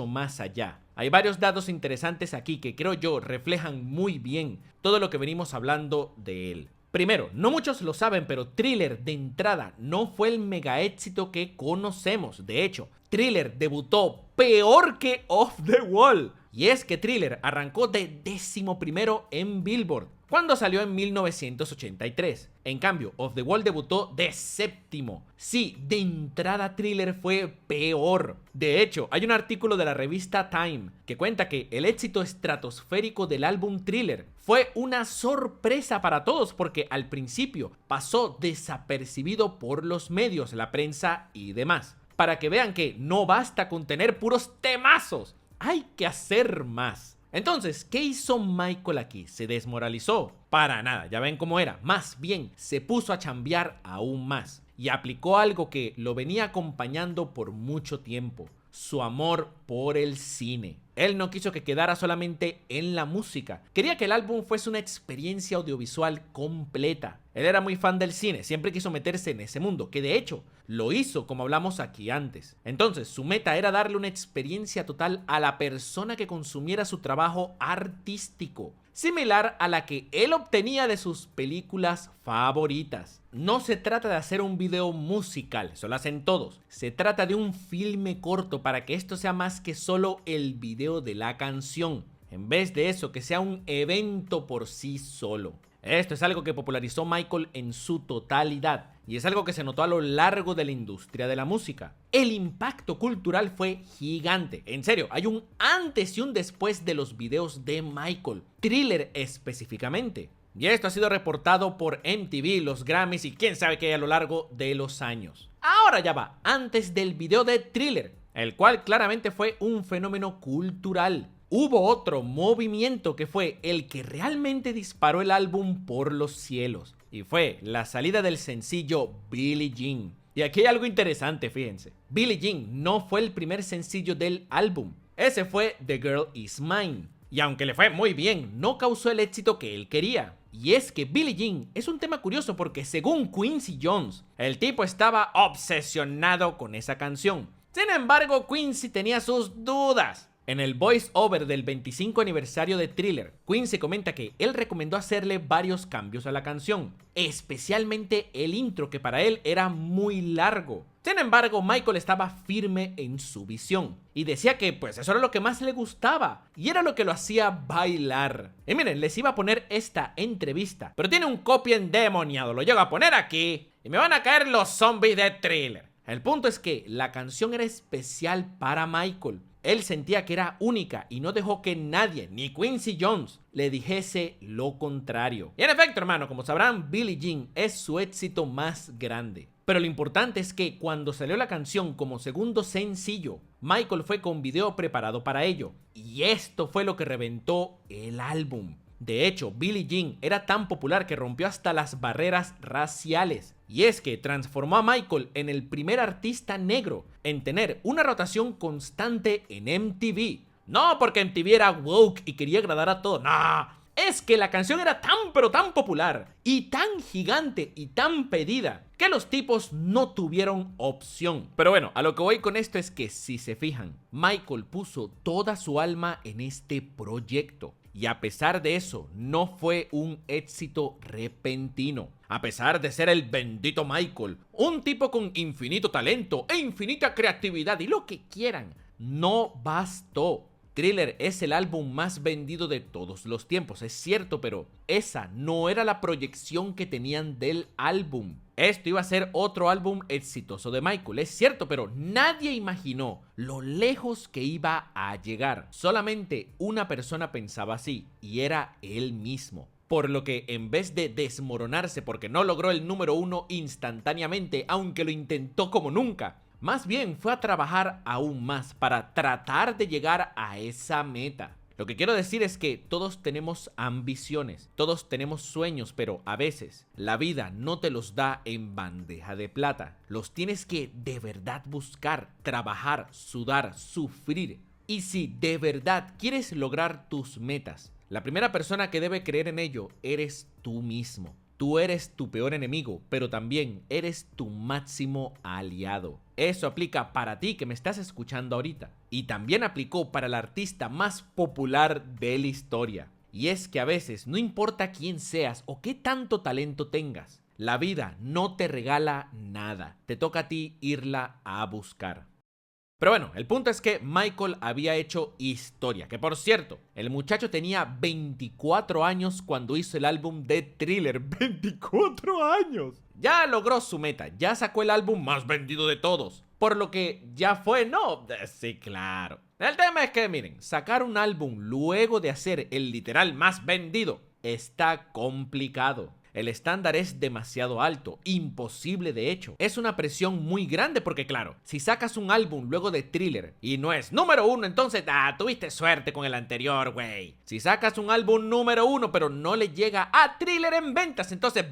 más allá. Hay varios datos interesantes aquí que creo yo reflejan muy bien todo lo que venimos hablando de él. Primero, no muchos lo saben, pero Thriller de entrada no fue el mega éxito que conocemos. De hecho, Thriller debutó peor que Off the Wall. Y es que Thriller arrancó de 11º en Billboard cuando salió en 1983. En cambio, Off the Wall debutó de 7º. Sí, de entrada Thriller fue peor. De hecho, hay un artículo de la revista Time que cuenta que el éxito estratosférico del álbum Thriller fue una sorpresa para todos porque al principio pasó desapercibido por los medios, la prensa y demás. Para que vean que no basta con tener puros temazos, hay que hacer más. Entonces, ¿qué hizo Michael aquí? ¿Se desmoralizó? Para nada, ya ven cómo era. Más bien, se puso a chambear aún más. y aplicó algo que lo venía acompañando por mucho tiempo: su amor por el cine. Él no quiso que quedara solamente en la música, quería que el álbum fuese una experiencia audiovisual completa. Él era muy fan del cine, siempre quiso meterse en ese mundo, que de hecho lo hizo como hablamos aquí antes. Entonces su meta era darle una experiencia total a la persona que consumiera su trabajo artístico, similar a la que él obtenía de sus películas favoritas. No se trata de hacer un video musical, eso lo hacen todos. Se trata de un filme corto para que esto sea más que solo el video de la canción. En vez de eso, que sea un evento por sí solo. Esto es algo que popularizó Michael en su totalidad y es algo que se notó a lo largo de la industria de la música. El impacto cultural fue gigante. En serio, hay un antes y un después de los videos de Michael, Thriller específicamente. Y esto ha sido reportado por MTV, los Grammys y quién sabe qué a lo largo de los años. Ahora ya va, antes del video de Thriller, el cual claramente fue un fenómeno cultural. Hubo otro movimiento que fue el que realmente disparó el álbum por los cielos, y fue la salida del sencillo Billie Jean. Y aquí hay algo interesante, fíjense. Billie Jean no fue el primer sencillo del álbum, ese fue The Girl Is Mine. Y aunque le fue muy bien, no causó el éxito que él quería. Y es que Billie Jean es un tema curioso porque según Quincy Jones, el tipo estaba obsesionado con esa canción. Sin embargo, Quincy tenía sus dudas. En el voice over del 25 aniversario de Thriller, Quincy comenta que él recomendó hacerle varios cambios a la canción, especialmente el intro, que para él era muy largo. Sin embargo, Michael estaba firme en su visión y decía que pues eso era lo que más le gustaba y era lo que lo hacía bailar. Y miren, les iba a poner esta entrevista, pero tiene un copy endemoniado, lo llego a poner aquí y me van a caer los zombies de Thriller. El punto es que la canción era especial para Michael. Él sentía que era única y no dejó que nadie, ni Quincy Jones, le dijese lo contrario. Y en efecto, hermano, como sabrán, Billie Jean es su éxito más grande. Pero lo importante es que cuando salió la canción como segundo sencillo, Michael fue con video preparado para ello. Y esto fue lo que reventó el álbum. De hecho, Billie Jean era tan popular que rompió hasta las barreras raciales. Y es que transformó a Michael en el primer artista negro en tener una rotación constante en MTV. No porque MTV era woke y quería agradar a todos, no. Es que la canción era tan pero tan popular y tan gigante y tan pedida que los tipos no tuvieron opción. Pero bueno, a lo que voy con esto es que si se fijan, Michael puso toda su alma en este proyecto. Y a pesar de eso, no fue un éxito repentino. A pesar de ser el bendito Michael, un tipo con infinito talento e infinita creatividad y lo que quieran, no bastó. Thriller es el álbum más vendido de todos los tiempos, es cierto, pero esa no era la proyección que tenían del álbum. Esto iba a ser otro álbum exitoso de Michael, es cierto, pero nadie imaginó lo lejos que iba a llegar. Solamente una persona pensaba así, y era él mismo. Por lo que en vez de desmoronarse porque no logró el número 1 instantáneamente, aunque lo intentó como nunca, más bien fue a trabajar aún más para tratar de llegar a esa meta. Lo que quiero decir es que todos tenemos ambiciones, todos tenemos sueños, pero a veces la vida no te los da en bandeja de plata. Los tienes que de verdad buscar, trabajar, sudar, sufrir. Y si de verdad quieres lograr tus metas, la primera persona que debe creer en ello eres tú mismo. Tú eres tu peor enemigo, pero también eres tu máximo aliado. Eso aplica para ti que me estás escuchando ahorita. Y también aplicó para el artista más popular de la historia. Y es que a veces no importa quién seas o qué tanto talento tengas, la vida no te regala nada. Te toca a ti irla a buscar. Pero bueno, el punto es que Michael había hecho historia, que por cierto, el muchacho tenía 24 años cuando hizo el álbum de Thriller. ¡24 años! Ya logró su meta, ya sacó el álbum más vendido de todos, por lo que ya fue, ¿no? Sí, claro. El tema es que, miren, sacar un álbum luego de hacer el literal más vendido está complicado. el estándar es demasiado alto, imposible de hecho. Es una presión muy grande porque claro, si sacas un álbum luego de Thriller y no es número 1, entonces tuviste suerte con el anterior, güey. Si sacas un álbum número 1 pero no le llega a Thriller en ventas, entonces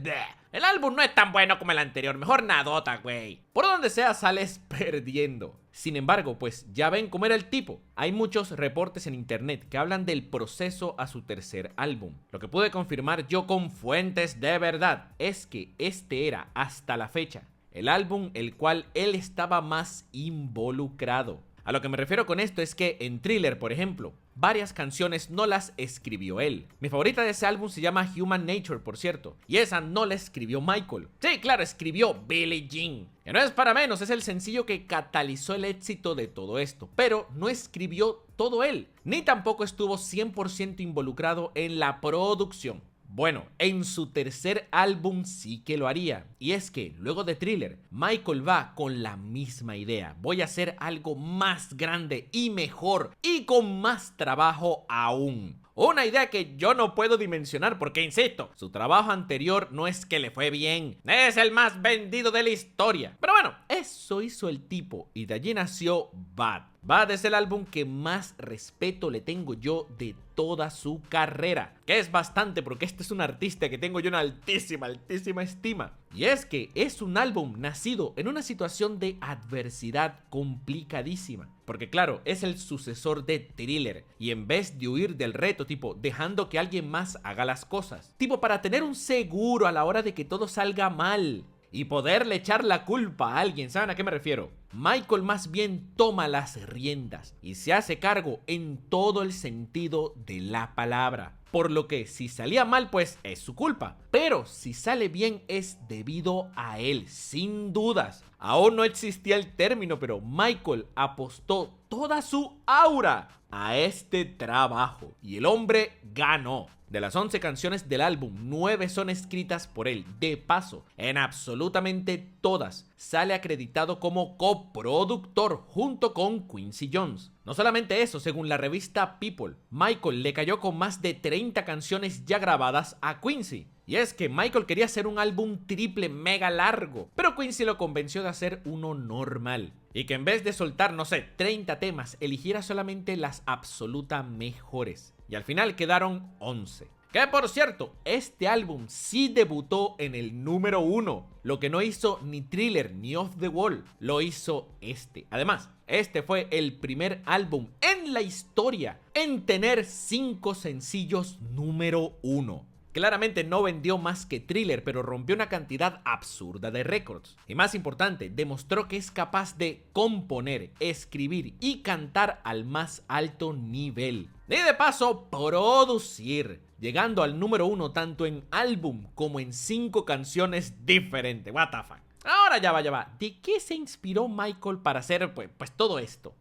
el álbum no es tan bueno como el anterior, mejor nadota, güey. Por donde sea sales perdiendo. Sin embargo, pues ya ven cómo era el tipo. Hay muchos reportes en internet que hablan del proceso a su tercer álbum. Lo que pude confirmar yo con fuentes de verdad es que este era, hasta la fecha, el álbum el cual él estaba más involucrado. A lo que me refiero con esto es que en Thriller, por ejemplo, varias canciones no las escribió él. Mi favorita de ese álbum se llama Human Nature, por cierto, y esa no la escribió Michael. Sí, claro, escribió Billie Jean. Que no es para menos, es el sencillo que catalizó el éxito de todo esto, pero no escribió todo él, ni tampoco estuvo 100% involucrado en la producción. Bueno, en su tercer álbum sí que lo haría, y es que luego de Thriller, Michael va con la misma idea: voy a hacer algo más grande y mejor y con más trabajo aún. Una idea que yo no puedo dimensionar porque, insisto, su trabajo anterior no es que le fue bien, es el más vendido de la historia. Pero bueno, eso hizo el tipo y de allí nació Bad. Bad es el álbum que más respeto le tengo yo de toda su carrera, que es bastante porque este es un artista que tengo yo una altísima estima. Y es que es un álbum nacido en una situación de adversidad complicadísima. Porque claro, es el sucesor de Thriller, y en vez de huir del reto, tipo dejando que alguien más haga las cosas, tipo para tener un seguro a la hora de que todo salga mal y poderle echar la culpa a alguien, ¿saben a qué me refiero? Michael más bien toma las riendas y se hace cargo en todo el sentido de la palabra. Por lo que si salía mal, pues es su culpa, pero si sale bien es debido a él, sin dudas. Aún no existía el término, pero Michael apostó toda su aura a este trabajo y el hombre ganó. De las 11 canciones del álbum, 9 son escritas por él. De paso, en absolutamente todas sale acreditado como coproductor junto con Quincy Jones. No solamente eso, según la revista People, Michael le cayó con más de 30 canciones ya grabadas a Quincy. Y es que Michael quería hacer un álbum triple mega largo, pero Quincy lo convenció de hacer uno normal. Y que en vez de soltar, no sé, 30 temas, eligiera solamente las absoluta mejores. Y al final quedaron 11. Que por cierto, este álbum sí debutó en el número 1. Lo que no hizo ni Thriller ni Off the Wall, lo hizo este. Además, este fue el primer álbum en la historia en tener 5 sencillos número 1. Claramente no vendió más que Thriller, pero rompió una cantidad absurda de récords. Y más importante, demostró que es capaz de componer, escribir y cantar al más alto nivel. Y de paso, producir, llegando al número 1 tanto en álbum como en 5 canciones diferentes. What the fuck. Ahora ya va. ¿De qué se inspiró Michael para hacer pues todo esto?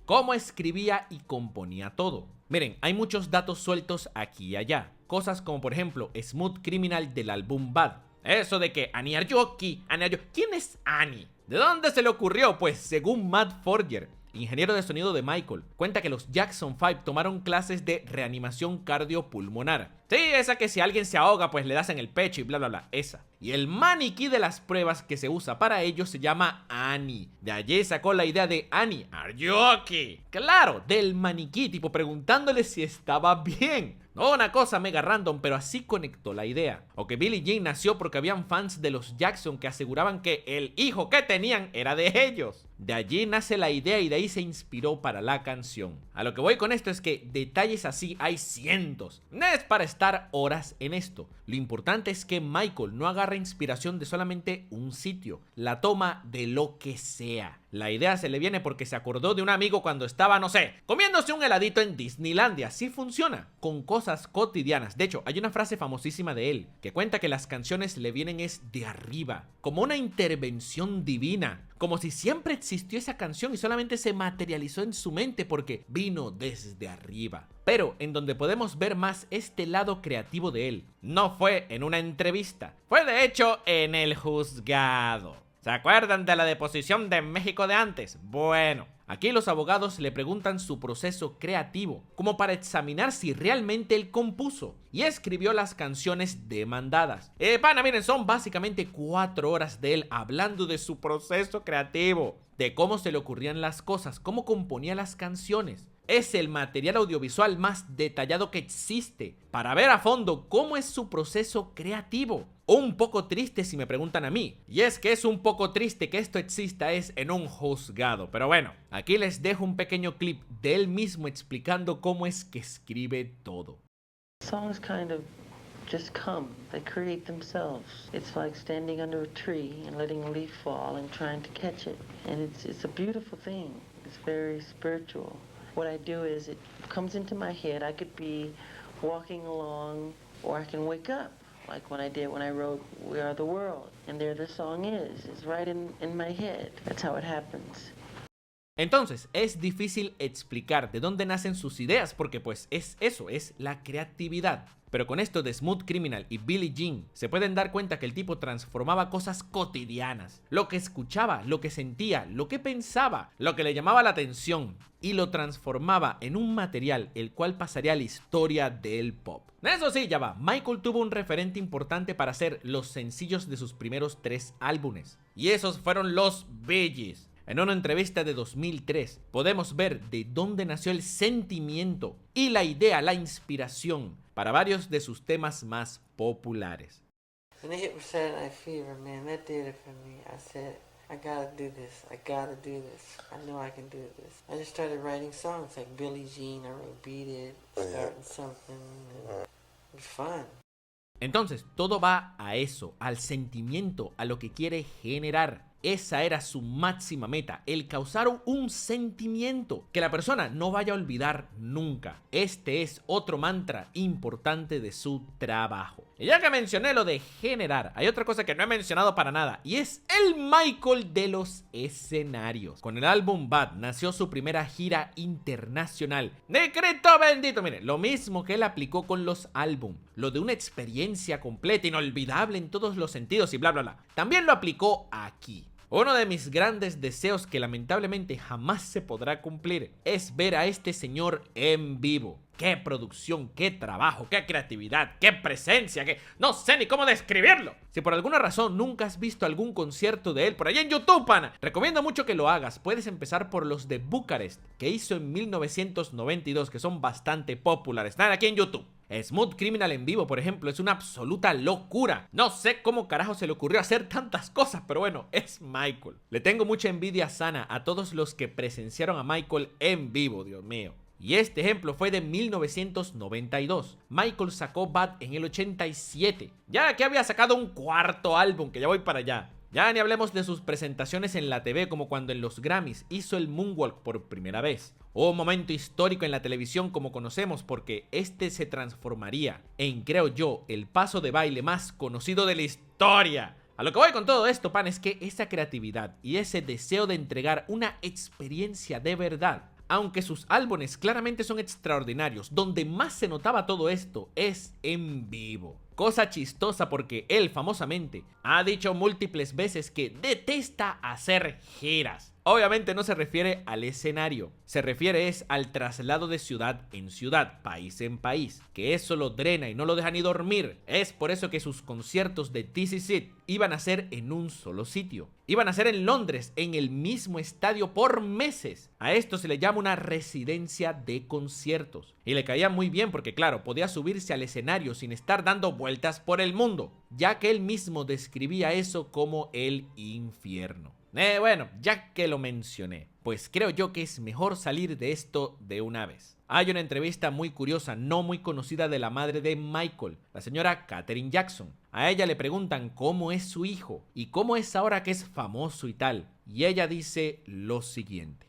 ¿Cómo escribía y componía todo? Miren, hay muchos datos sueltos aquí y allá. Cosas como por ejemplo Smooth Criminal del álbum Bad. Eso de que Annie Arjoki, ¿quién es Annie? ¿De dónde se le ocurrió? Pues según Matt Forger, ingeniero de sonido de Michael, cuenta que los Jackson 5 tomaron clases de reanimación cardiopulmonar. Sí, esa que si alguien se ahoga pues le das en el pecho y bla bla bla, esa. Y el maniquí de las pruebas que se usa para ello se llama Annie. De allí sacó la idea de Annie Arjoki. Claro, del maniquí, tipo preguntándole si estaba bien. No una cosa mega random, pero así conectó la idea. O que Billie Jean nació porque habían fans de los Jackson que aseguraban que el hijo que tenían era de ellos. De allí nace la idea y de ahí se inspiró para la canción. A lo que voy con esto es que detalles así hay cientos. No es para estar horas en esto. Lo importante es que Michael no agarra inspiración de solamente un sitio, la toma de lo que sea. La idea se le viene porque se acordó de un amigo cuando estaba, no sé, comiéndose un heladito en Disneylandia. Así funciona, con cosas cotidianas. De hecho, hay una frase famosísima de él que cuenta que las canciones le vienen es de arriba, como una intervención divina, como si siempre existió esa canción y solamente se materializó en su mente porque vino desde arriba. Pero en donde podemos ver más este lado creativo de él, no fue en una entrevista, fue de hecho en el juzgado. ¿Se acuerdan de la deposición de México de antes? Bueno, Aquí los abogados le preguntan su proceso creativo, como para examinar si realmente él compuso y escribió las canciones demandadas. Pana, miren, son básicamente 4 horas de él hablando de su proceso creativo, de cómo se le ocurrían las cosas, cómo componía las canciones. Es el material audiovisual más detallado que existe para ver a fondo cómo es su proceso creativo. Un poco triste si me preguntan a mí, y es que es un poco triste que esto exista es en un juzgado, pero bueno, aquí les dejo un pequeño clip de él mismo explicando cómo es que escribe todo. Songs kind of just come, they create themselves. It's like standing under a tree and letting a leaf fall and trying to catch it, and it's a beautiful thing. It's very spiritual. What I do is it comes into my head. I could be walking along or I can wake up, like when I wrote We Are the World, and there the song is. It's right in my head. That's how it happens. Entonces, es difícil explicar de dónde nacen sus ideas porque pues es eso, es la creatividad. Pero con esto de Smooth Criminal y Billie Jean se pueden dar cuenta que el tipo transformaba cosas cotidianas, lo que escuchaba, lo que sentía, lo que pensaba, lo que le llamaba la atención y lo transformaba en un material el cual pasaría a la historia del pop. Eso sí, ya va, Michael tuvo un referente importante para hacer los sencillos de sus primeros 3 álbumes y esos fueron los Bee Gees. En una entrevista de 2003 podemos ver de dónde nació el sentimiento y la idea, la inspiración para varios de sus temas más populares. When I hit Saturday Night Fever, man, that did it for me. I said, I gotta do this. I gotta do this. I know I can do this. I just started writing songs like Billie Jean. I wrote Beat It, Starting Something. And it was fun. Entonces, todo va a eso, al sentimiento, a lo que quiere generar. Esa era su máxima meta, el causar un sentimiento que la persona no vaya a olvidar nunca. Este es otro mantra importante de su trabajo. Y ya que mencioné lo de generar, hay otra cosa que no he mencionado para nada y es el Michael de los escenarios. Con el álbum Bad nació su primera gira internacional. ¡Decreto bendito! Miren, lo mismo que él aplicó con los álbum, lo de una experiencia completa, inolvidable en todos los sentidos y bla bla bla. También lo aplicó aquí. Uno de mis grandes deseos que lamentablemente jamás se podrá cumplir es ver a este señor en vivo. ¡Qué producción, qué trabajo, qué creatividad, qué presencia, qué... no sé ni cómo describirlo! Si por alguna razón nunca has visto algún concierto de él por allá en YouTube, pana, recomiendo mucho que lo hagas. Puedes empezar por los de Bucarest, que hizo en 1992, que son bastante populares. Están aquí en YouTube. Smooth Criminal en vivo, por ejemplo, es una absoluta locura. No sé cómo carajo se le ocurrió hacer tantas cosas, pero bueno, es Michael. Le tengo mucha envidia sana a todos los que presenciaron a Michael en vivo, Dios mío. Y este ejemplo fue de 1992. Michael sacó Bad en el 87. Ya que había sacado un 4º álbum, que ya voy para allá. Ya ni hablemos de sus presentaciones en la TV, como cuando en los Grammys hizo el Moonwalk por primera vez. Un momento histórico en la televisión como conocemos, porque este se transformaría en, creo yo, el paso de baile más conocido de la historia. A lo que voy con todo esto, pan, es que esa creatividad y ese deseo de entregar una experiencia de verdad, aunque sus álbumes claramente son extraordinarios, donde más se notaba todo esto es en vivo. Cosa chistosa porque él famosamente ha dicho múltiples veces que detesta hacer giras. Obviamente no se refiere al escenario, se refiere es al traslado de ciudad en ciudad, país en país, que eso lo drena y no lo deja ni dormir. Es por eso que sus conciertos de This Is It iban a ser en un solo sitio. Iban a ser en Londres, en el mismo estadio por meses. A esto se le llama una residencia de conciertos. Y le caía muy bien porque claro, podía subirse al escenario sin estar dando vueltas por el mundo, ya que él mismo describía eso como el infierno. Bueno, ya que lo mencioné, pues creo yo que es mejor salir de esto de una vez. Hay una entrevista muy curiosa, no muy conocida, de la madre de Michael, la señora Katherine Jackson. A ella le preguntan cómo es su hijo y cómo es ahora que es famoso y tal. Y ella dice lo siguiente.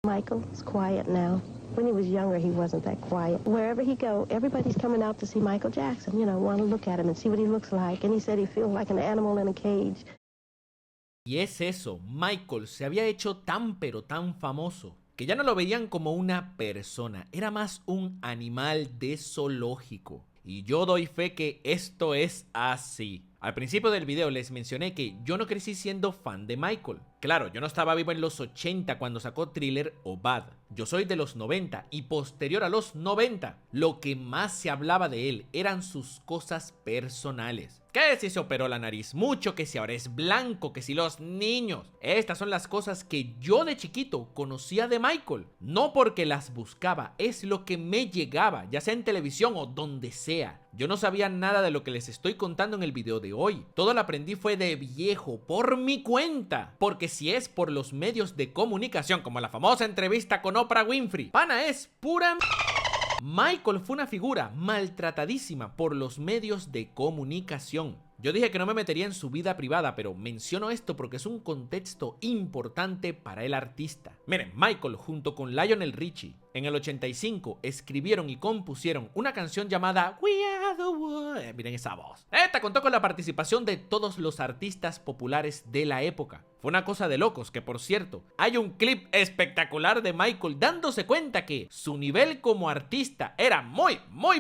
Michael is quiet now. When he was younger, he wasn't that quiet. Wherever he go, everybody's coming out to see Michael Jackson, you know, want to look at him and see what he looks like. And he said he feels like an animal in a cage. Y es eso, Michael se había hecho tan pero tan famoso que ya no lo veían como una persona, era más un animal de zoológico. Y yo doy fe que esto es así. Al principio del video les mencioné que yo no crecí siendo fan de Michael. Claro, yo no estaba vivo en los 80 cuando sacó Thriller o Bad. Yo soy de los 90 y posterior a los 90, lo que más se hablaba de él eran sus cosas personales. Que si se operó la nariz mucho, que si ahora es blanco, que si los niños. Estas son las cosas que yo de chiquito conocía de Michael. No porque las buscaba, es lo que me llegaba, ya sea en televisión o donde sea. Yo no sabía nada de lo que les estoy contando en el video de hoy. Todo lo aprendí fue de viejo, por mi cuenta. Porque si es por los medios de comunicación, como la famosa entrevista con Oprah Winfrey, pana, es pura... Michael fue una figura maltratadísima por los medios de comunicación. Yo dije que no me metería en su vida privada, pero menciono esto porque es un contexto importante para el artista. Miren, Michael junto con Lionel Richie en el 85 escribieron y compusieron una canción llamada We Are The World. Miren esa voz. Esta contó con la participación de todos los artistas populares de la época. Fue una cosa de locos, que por cierto, hay un clip espectacular de Michael dándose cuenta que su nivel como artista era muy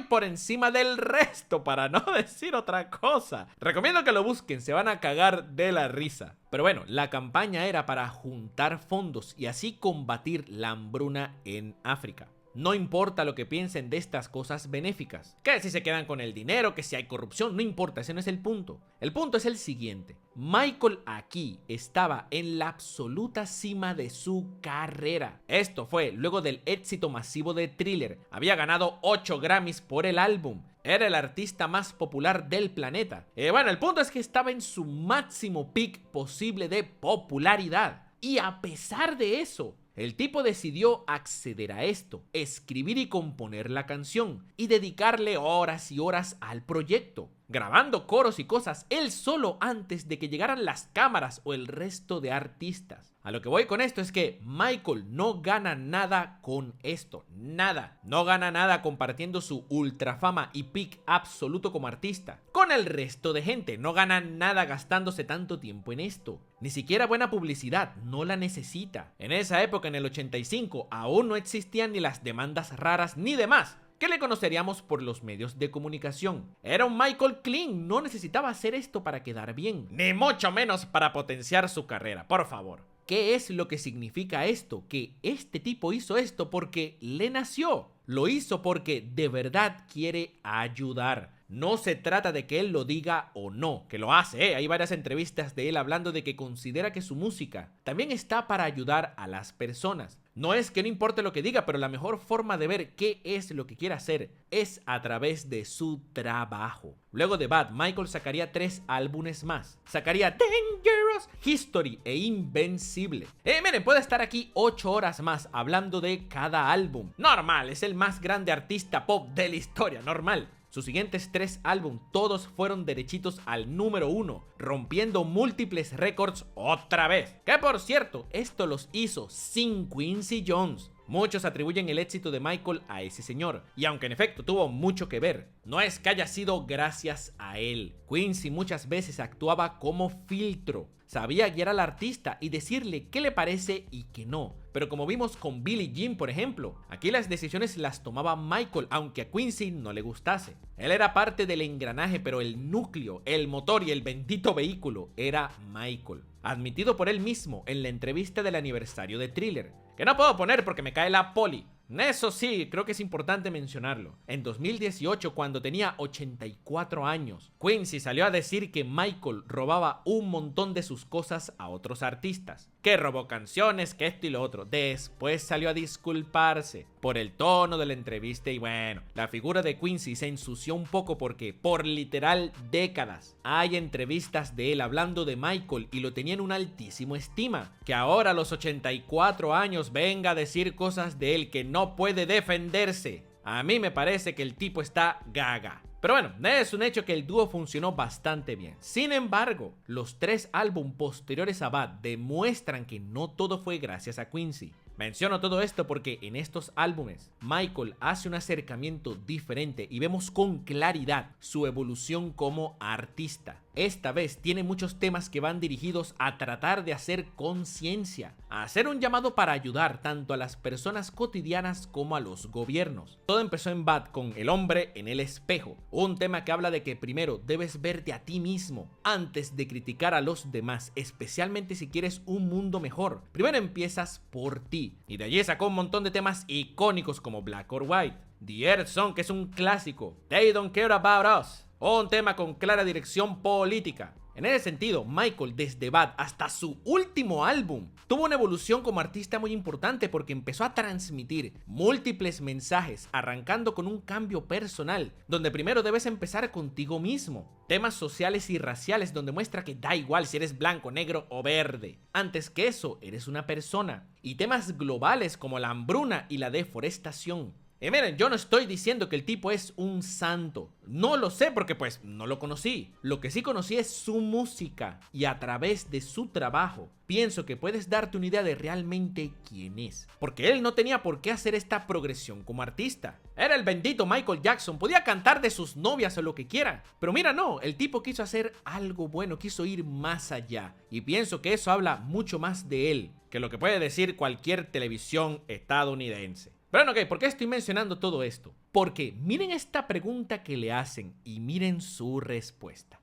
por encima del resto, para no decir otra cosa. Recomiendo que lo busquen, se van a cagar de la risa. Pero bueno, la campaña era para juntar fondos y así combatir la hambruna en África. No importa lo que piensen de estas cosas benéficas, que si se quedan con el dinero, que si hay corrupción, no importa, ese no es el punto. El punto es el siguiente: Michael aquí estaba en la absoluta cima de su carrera. Esto fue luego del éxito masivo de Thriller. Había ganado 8 Grammys por el álbum. Era el artista más popular del planeta. Bueno, el punto es que estaba en su máximo peak posible de popularidad. Y a pesar de eso, el tipo decidió acceder a esto, escribir y componer la canción y dedicarle horas y horas al proyecto, grabando coros y cosas él solo antes de que llegaran las cámaras o el resto de artistas. A lo que voy con esto es que Michael no gana nada con esto, nada. No gana nada compartiendo su ultra fama y peak absoluto como artista con el resto de gente. No gana nada gastándose tanto tiempo en esto. Ni siquiera buena publicidad, no la necesita. En esa época, en el 85, aún no existían ni las demandas raras ni demás que le conoceríamos por los medios de comunicación. Era un Michael clean, no necesitaba hacer esto para quedar bien, ni mucho menos para potenciar su carrera, por favor. ¿Qué es lo que significa esto? Que este tipo hizo esto porque le nació. Lo hizo porque de verdad quiere ayudar. No se trata de que él lo diga o no, que lo hace, Hay varias entrevistas de él hablando de que considera que su música también está para ayudar a las personas. No es que no importe lo que diga, pero la mejor forma de ver qué es lo que quiere hacer es a través de su trabajo. Luego de Bad, Michael sacaría 3 álbumes más. Sacaría Dangerous, History e Invencible. Miren, puede estar aquí 8 horas más hablando de cada álbum. Normal, es el más grande artista pop de la historia, normal. Sus siguientes 3 álbumes todos fueron derechitos al número 1, rompiendo múltiples récords otra vez. Que por cierto, esto los hizo sin Quincy Jones. Muchos atribuyen el éxito de Michael a ese señor, y aunque en efecto tuvo mucho que ver, no es que haya sido gracias a él. Quincy muchas veces actuaba como filtro. Sabía guiar al artista y decirle qué le parece y qué no. Pero como vimos con Billie Jean, por ejemplo, aquí las decisiones las tomaba Michael, aunque a Quincy no le gustase. Él era parte del engranaje, pero el núcleo, el motor y el bendito vehículo era Michael. Admitido por él mismo en la entrevista del aniversario de Thriller, que no puedo poner porque me cae la poli. Eso sí, creo que es importante mencionarlo. En 2018, cuando tenía 84 años, Quincy salió a decir que Michael robaba un montón de sus cosas a otros artistas. Que robó canciones, que esto y lo otro. Después salió a disculparse por el tono de la entrevista y bueno, la figura de Quincy se ensució un poco porque por literal décadas hay entrevistas de él hablando de Michael y lo tenía en una altísima estima. Que ahora a los 84 años venga a decir cosas de él que no puede defenderse. A mí me parece que el tipo está gaga. Pero bueno, es un hecho que el dúo funcionó bastante bien. Sin embargo, los 3 álbumes posteriores a Bad demuestran que no todo fue gracias a Quincy. Menciono todo esto porque en estos álbumes Michael hace un acercamiento diferente y vemos con claridad su evolución como artista. esta vez tiene muchos temas que van dirigidos a tratar de hacer conciencia, a hacer un llamado para ayudar tanto a las personas cotidianas como a los gobiernos. Todo empezó en Bad con El hombre en el espejo, un tema que habla de que primero debes verte a ti mismo antes de criticar a los demás, especialmente si quieres un mundo mejor. Primero empiezas por ti, y de allí sacó un montón de temas icónicos como Black or White, The Earth Song, que es un clásico, They Don't Care About Us, un tema con clara dirección política. En ese sentido, Michael, desde Bad hasta su último álbum, tuvo una evolución como artista muy importante porque empezó a transmitir múltiples mensajes, arrancando con un cambio personal, donde primero debes empezar contigo mismo. Temas sociales y raciales donde muestra que da igual si eres blanco, negro o verde. Antes que eso, eres una persona. Y temas globales como la hambruna y la deforestación. Y miren, yo no estoy diciendo que el tipo es un santo, no lo sé porque pues no lo conocí. Lo que sí conocí es su música y a través de su trabajo pienso que puedes darte una idea de realmente quién es. Porque él no tenía por qué hacer esta progresión como artista. Era el bendito Michael Jackson, podía cantar de sus novias o lo que quiera. Pero mira, no, el tipo quiso hacer algo bueno, quiso ir más allá. Y pienso que eso habla mucho más de él que lo que puede decir cualquier televisión estadounidense. Pero ok, ¿por qué estoy mencionando todo esto? Porque miren esta pregunta que le hacen y miren su respuesta.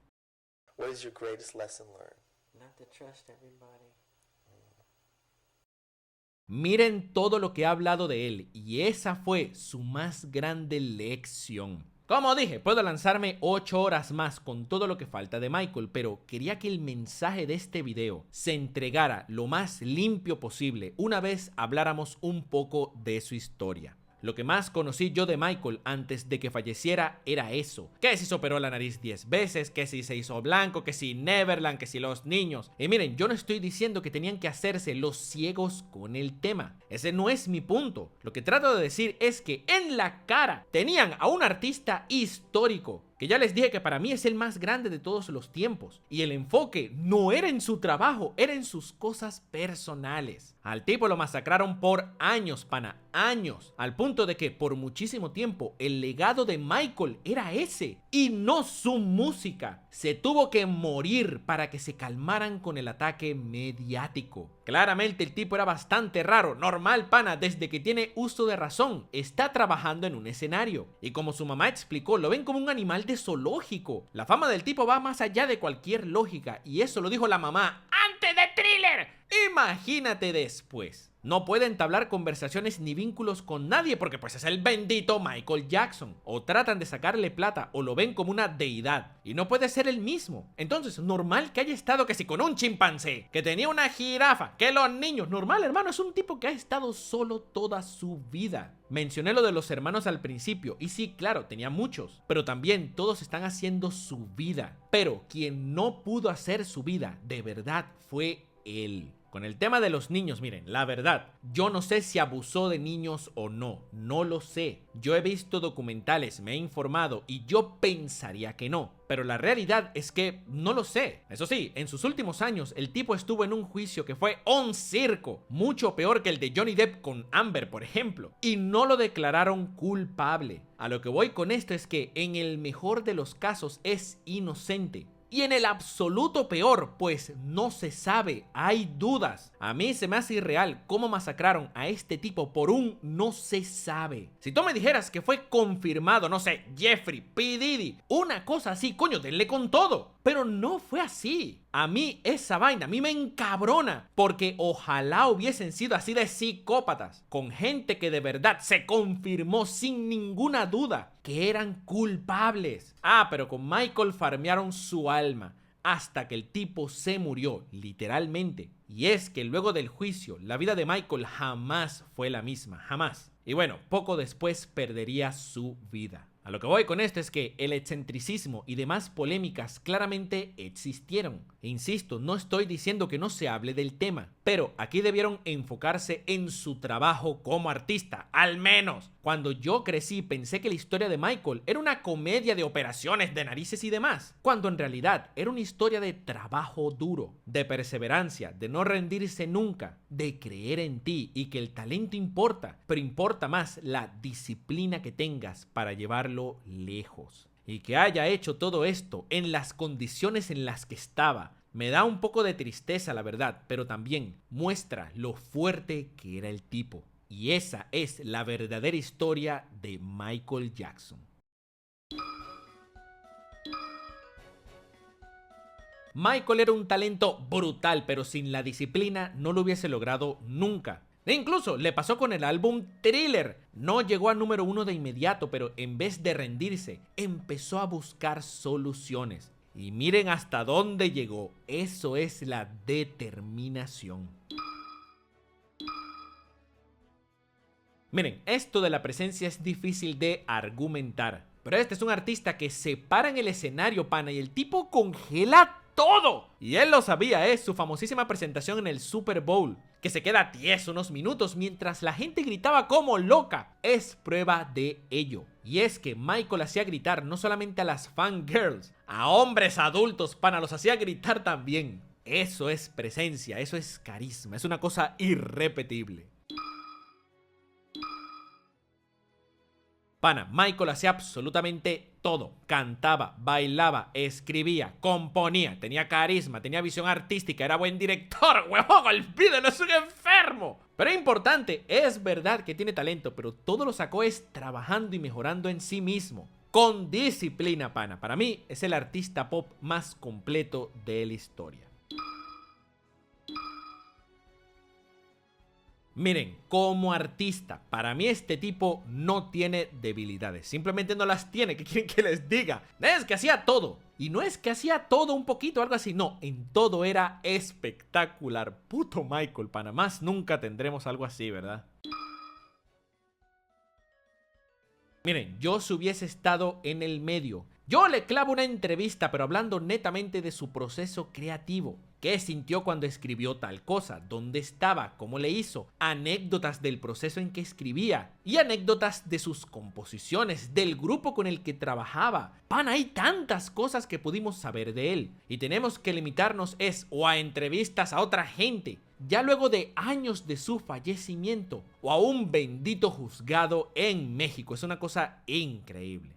What is your greatest lesson learned? Not to trust everybody. Miren todo lo que ha hablado de él y esa fue su más grande lección. Como dije, puedo lanzarme 8 horas más con todo lo que falta de Michael, pero quería que el mensaje de este video se entregara lo más limpio posible una vez habláramos un poco de su historia. Lo que más conocí yo de Michael antes de que falleciera era eso. Que si se operó la nariz 10 veces, que si se hizo blanco, que si Neverland, que si los niños. Y miren, yo no estoy diciendo que tenían que hacerse los ciegos con el tema. Ese no es mi punto. Lo que trato de decir es que en la cara tenían a un artista histórico. Que ya les dije que para mí es el más grande de todos los tiempos. Y el enfoque no era en su trabajo, era en sus cosas personales. Al tipo lo masacraron por años, pana, años. Al punto de que por muchísimo tiempo el legado de Michael era ese. Y no su música. Se tuvo que morir para que se calmaran con el ataque mediático. Claramente el tipo era bastante raro, normal pana, desde que tiene uso de razón, está trabajando en un escenario. Y como su mamá explicó, lo ven como un animal de zoológico. La fama del tipo va más allá de cualquier lógica, y eso lo dijo la mamá antes de Thriller. Imagínate después. No puede entablar conversaciones ni vínculos con nadie porque pues es el bendito Michael Jackson. O tratan de sacarle plata o lo ven como una deidad. Y no puede ser el mismo. Entonces, normal que haya estado que si con un chimpancé, que tenía una jirafa, que los niños. Normal, hermano, es un tipo que ha estado solo toda su vida. Mencioné lo de los hermanos al principio. Y sí, claro, tenía muchos. Pero también todos están haciendo su vida. Pero quien no pudo hacer su vida de verdad fue él. Con el tema de los niños, miren, la verdad, yo no sé si abusó de niños o no, no lo sé. Yo he visto documentales, me he informado y yo pensaría que no. Pero la realidad es que no lo sé. Eso sí, en sus últimos años el tipo estuvo en un juicio que fue un circo, mucho peor que el de Johnny Depp con Amber, por ejemplo, y no lo declararon culpable. A lo que voy con esto es que en el mejor de los casos es inocente. Y en el absoluto peor, pues no se sabe, hay dudas. A mí se me hace irreal cómo masacraron a este tipo por un no se sabe. Si tú me dijeras que fue confirmado, no sé, Jeffrey, P. Diddy, una cosa así, coño, denle con todo. Pero no fue así. A mí esa vaina, a mí me encabrona. Porque ojalá hubiesen sido así de psicópatas. Con gente que de verdad se confirmó sin ninguna duda que eran culpables. Pero con Michael farmearon su alma. Hasta que el tipo se murió, literalmente. Y es que luego del juicio, la vida de Michael jamás fue la misma, jamás. Y bueno, poco después perdería su vida. A lo que voy con esto es que el excentricismo y demás polémicas claramente existieron. E insisto, no estoy diciendo que no se hable del tema, pero aquí debieron enfocarse en su trabajo como artista, al menos. Cuando yo crecí pensé que la historia de Michael era una comedia de operaciones de narices y demás, cuando en realidad era una historia de trabajo duro, de perseverancia, de no rendirse nunca, de creer en ti y que el talento importa, pero importa más la disciplina que tengas para llevarlo lejos. y que haya hecho todo esto en las condiciones en las que estaba. Me da un poco de tristeza, la verdad, pero también muestra lo fuerte que era el tipo. Y esa es la verdadera historia de Michael Jackson. Michael era un talento brutal, pero sin la disciplina no lo hubiese logrado nunca. E incluso le pasó con el álbum Thriller. No llegó a número 1 de inmediato, pero en vez de rendirse, empezó a buscar soluciones. Y miren hasta dónde llegó. Eso es la determinación. Miren, esto de la presencia es difícil de argumentar. Pero este es un artista que se para en el escenario, pana, y el tipo congela todo. Y él lo sabía, es su famosísima presentación en el Super Bowl, que se queda tieso unos minutos mientras la gente gritaba como loca. Es prueba de ello. Y es que Michael hacía gritar no solamente a las fangirls, a hombres adultos, pana, los hacía gritar también. Eso es presencia, eso es carisma, es una cosa irrepetible. Pana, Michael hacía absolutamente todo. Cantaba, bailaba, escribía, componía, tenía carisma, tenía visión artística, era buen director. ¡Huevón, olvídalo, es un enfermo! Pero es importante, es verdad que tiene talento, pero todo lo sacó es trabajando y mejorando en sí mismo. Con disciplina, pana. Para mí es el artista pop más completo de la historia. Miren, como artista, para mí este tipo no tiene debilidades. Simplemente no las tiene. ¿Qué quieren que les diga? Es que hacía todo. Y no es que hacía todo un poquito, algo así. No, en todo era espectacular. Puto Michael, pana. Más nunca tendremos algo así, ¿verdad? Miren, yo si hubiese estado en el medio, yo le clavo una entrevista, pero hablando netamente de su proceso creativo. ¿Qué sintió cuando escribió tal cosa? ¿Dónde estaba? ¿Cómo le hizo? Anécdotas del proceso en que escribía y anécdotas de sus composiciones, del grupo con el que trabajaba. Pana, hay tantas cosas que pudimos saber de él y tenemos que limitarnos o a entrevistas a otra gente, ya luego de años de su fallecimiento, o a un bendito juzgado en México. Es una cosa increíble.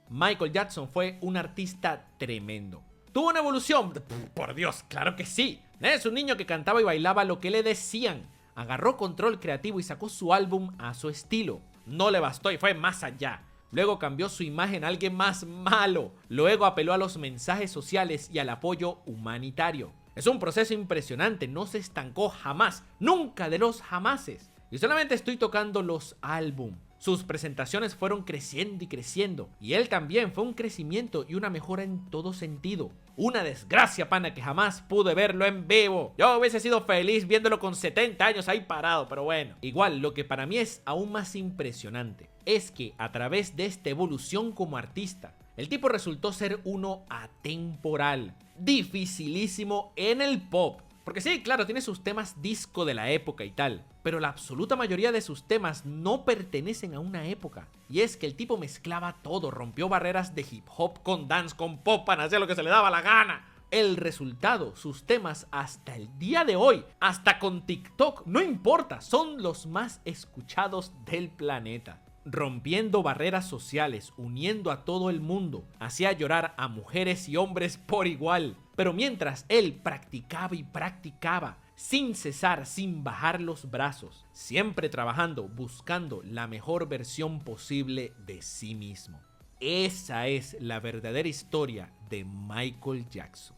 Michael Jackson fue un artista tremendo. ¿Tuvo una evolución? Por Dios, claro que sí. Es un niño que cantaba y bailaba lo que le decían. Agarró control creativo y sacó su álbum a su estilo. No le bastó y fue más allá. Luego cambió su imagen a alguien más malo. Luego apeló a los mensajes sociales y al apoyo humanitario. Es un proceso impresionante, no se estancó jamás, nunca de los jamases. Y solamente estoy tocando los álbumes. Sus presentaciones fueron creciendo y creciendo, y él también fue un crecimiento y una mejora en todo sentido. Una desgracia, pana, que jamás pude verlo en vivo. Yo hubiese sido feliz viéndolo con 70 años ahí parado, pero bueno. Igual, lo que para mí es aún más impresionante es que a través de esta evolución como artista, el tipo resultó ser uno atemporal, dificilísimo en el pop. Porque sí, claro, tiene sus temas disco de la época y tal, pero la absoluta mayoría de sus temas no pertenecen a una época. Y es que el tipo mezclaba todo, rompió barreras de hip hop con dance, con pop, hacía lo que se le daba la gana. El resultado, sus temas hasta el día de hoy, hasta con TikTok, no importa, son los más escuchados del planeta. Rompiendo barreras sociales, uniendo a todo el mundo, hacía llorar a mujeres y hombres por igual. Pero mientras él practicaba y practicaba, sin cesar, sin bajar los brazos, siempre trabajando, buscando la mejor versión posible de sí mismo. Esa es la verdadera historia de Michael Jackson.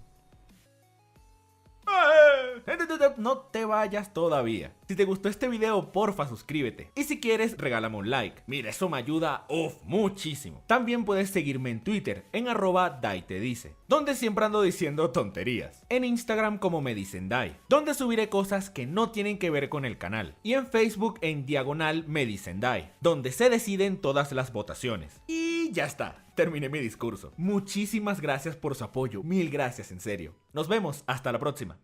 No te vayas todavía. Si te gustó este video, porfa suscríbete. Y si quieres, regálame un like. Mira, eso me ayuda muchísimo. También puedes seguirme en Twitter, en @daitedice, donde siempre ando diciendo tonterías. En Instagram como me dicen Dai, donde subiré cosas que no tienen que ver con el canal. Y en Facebook en diagonal me dicen Dai, donde se deciden todas las votaciones. Y ya está. Terminé mi discurso. Muchísimas gracias por su apoyo. Mil gracias, en serio. Nos vemos. Hasta la próxima.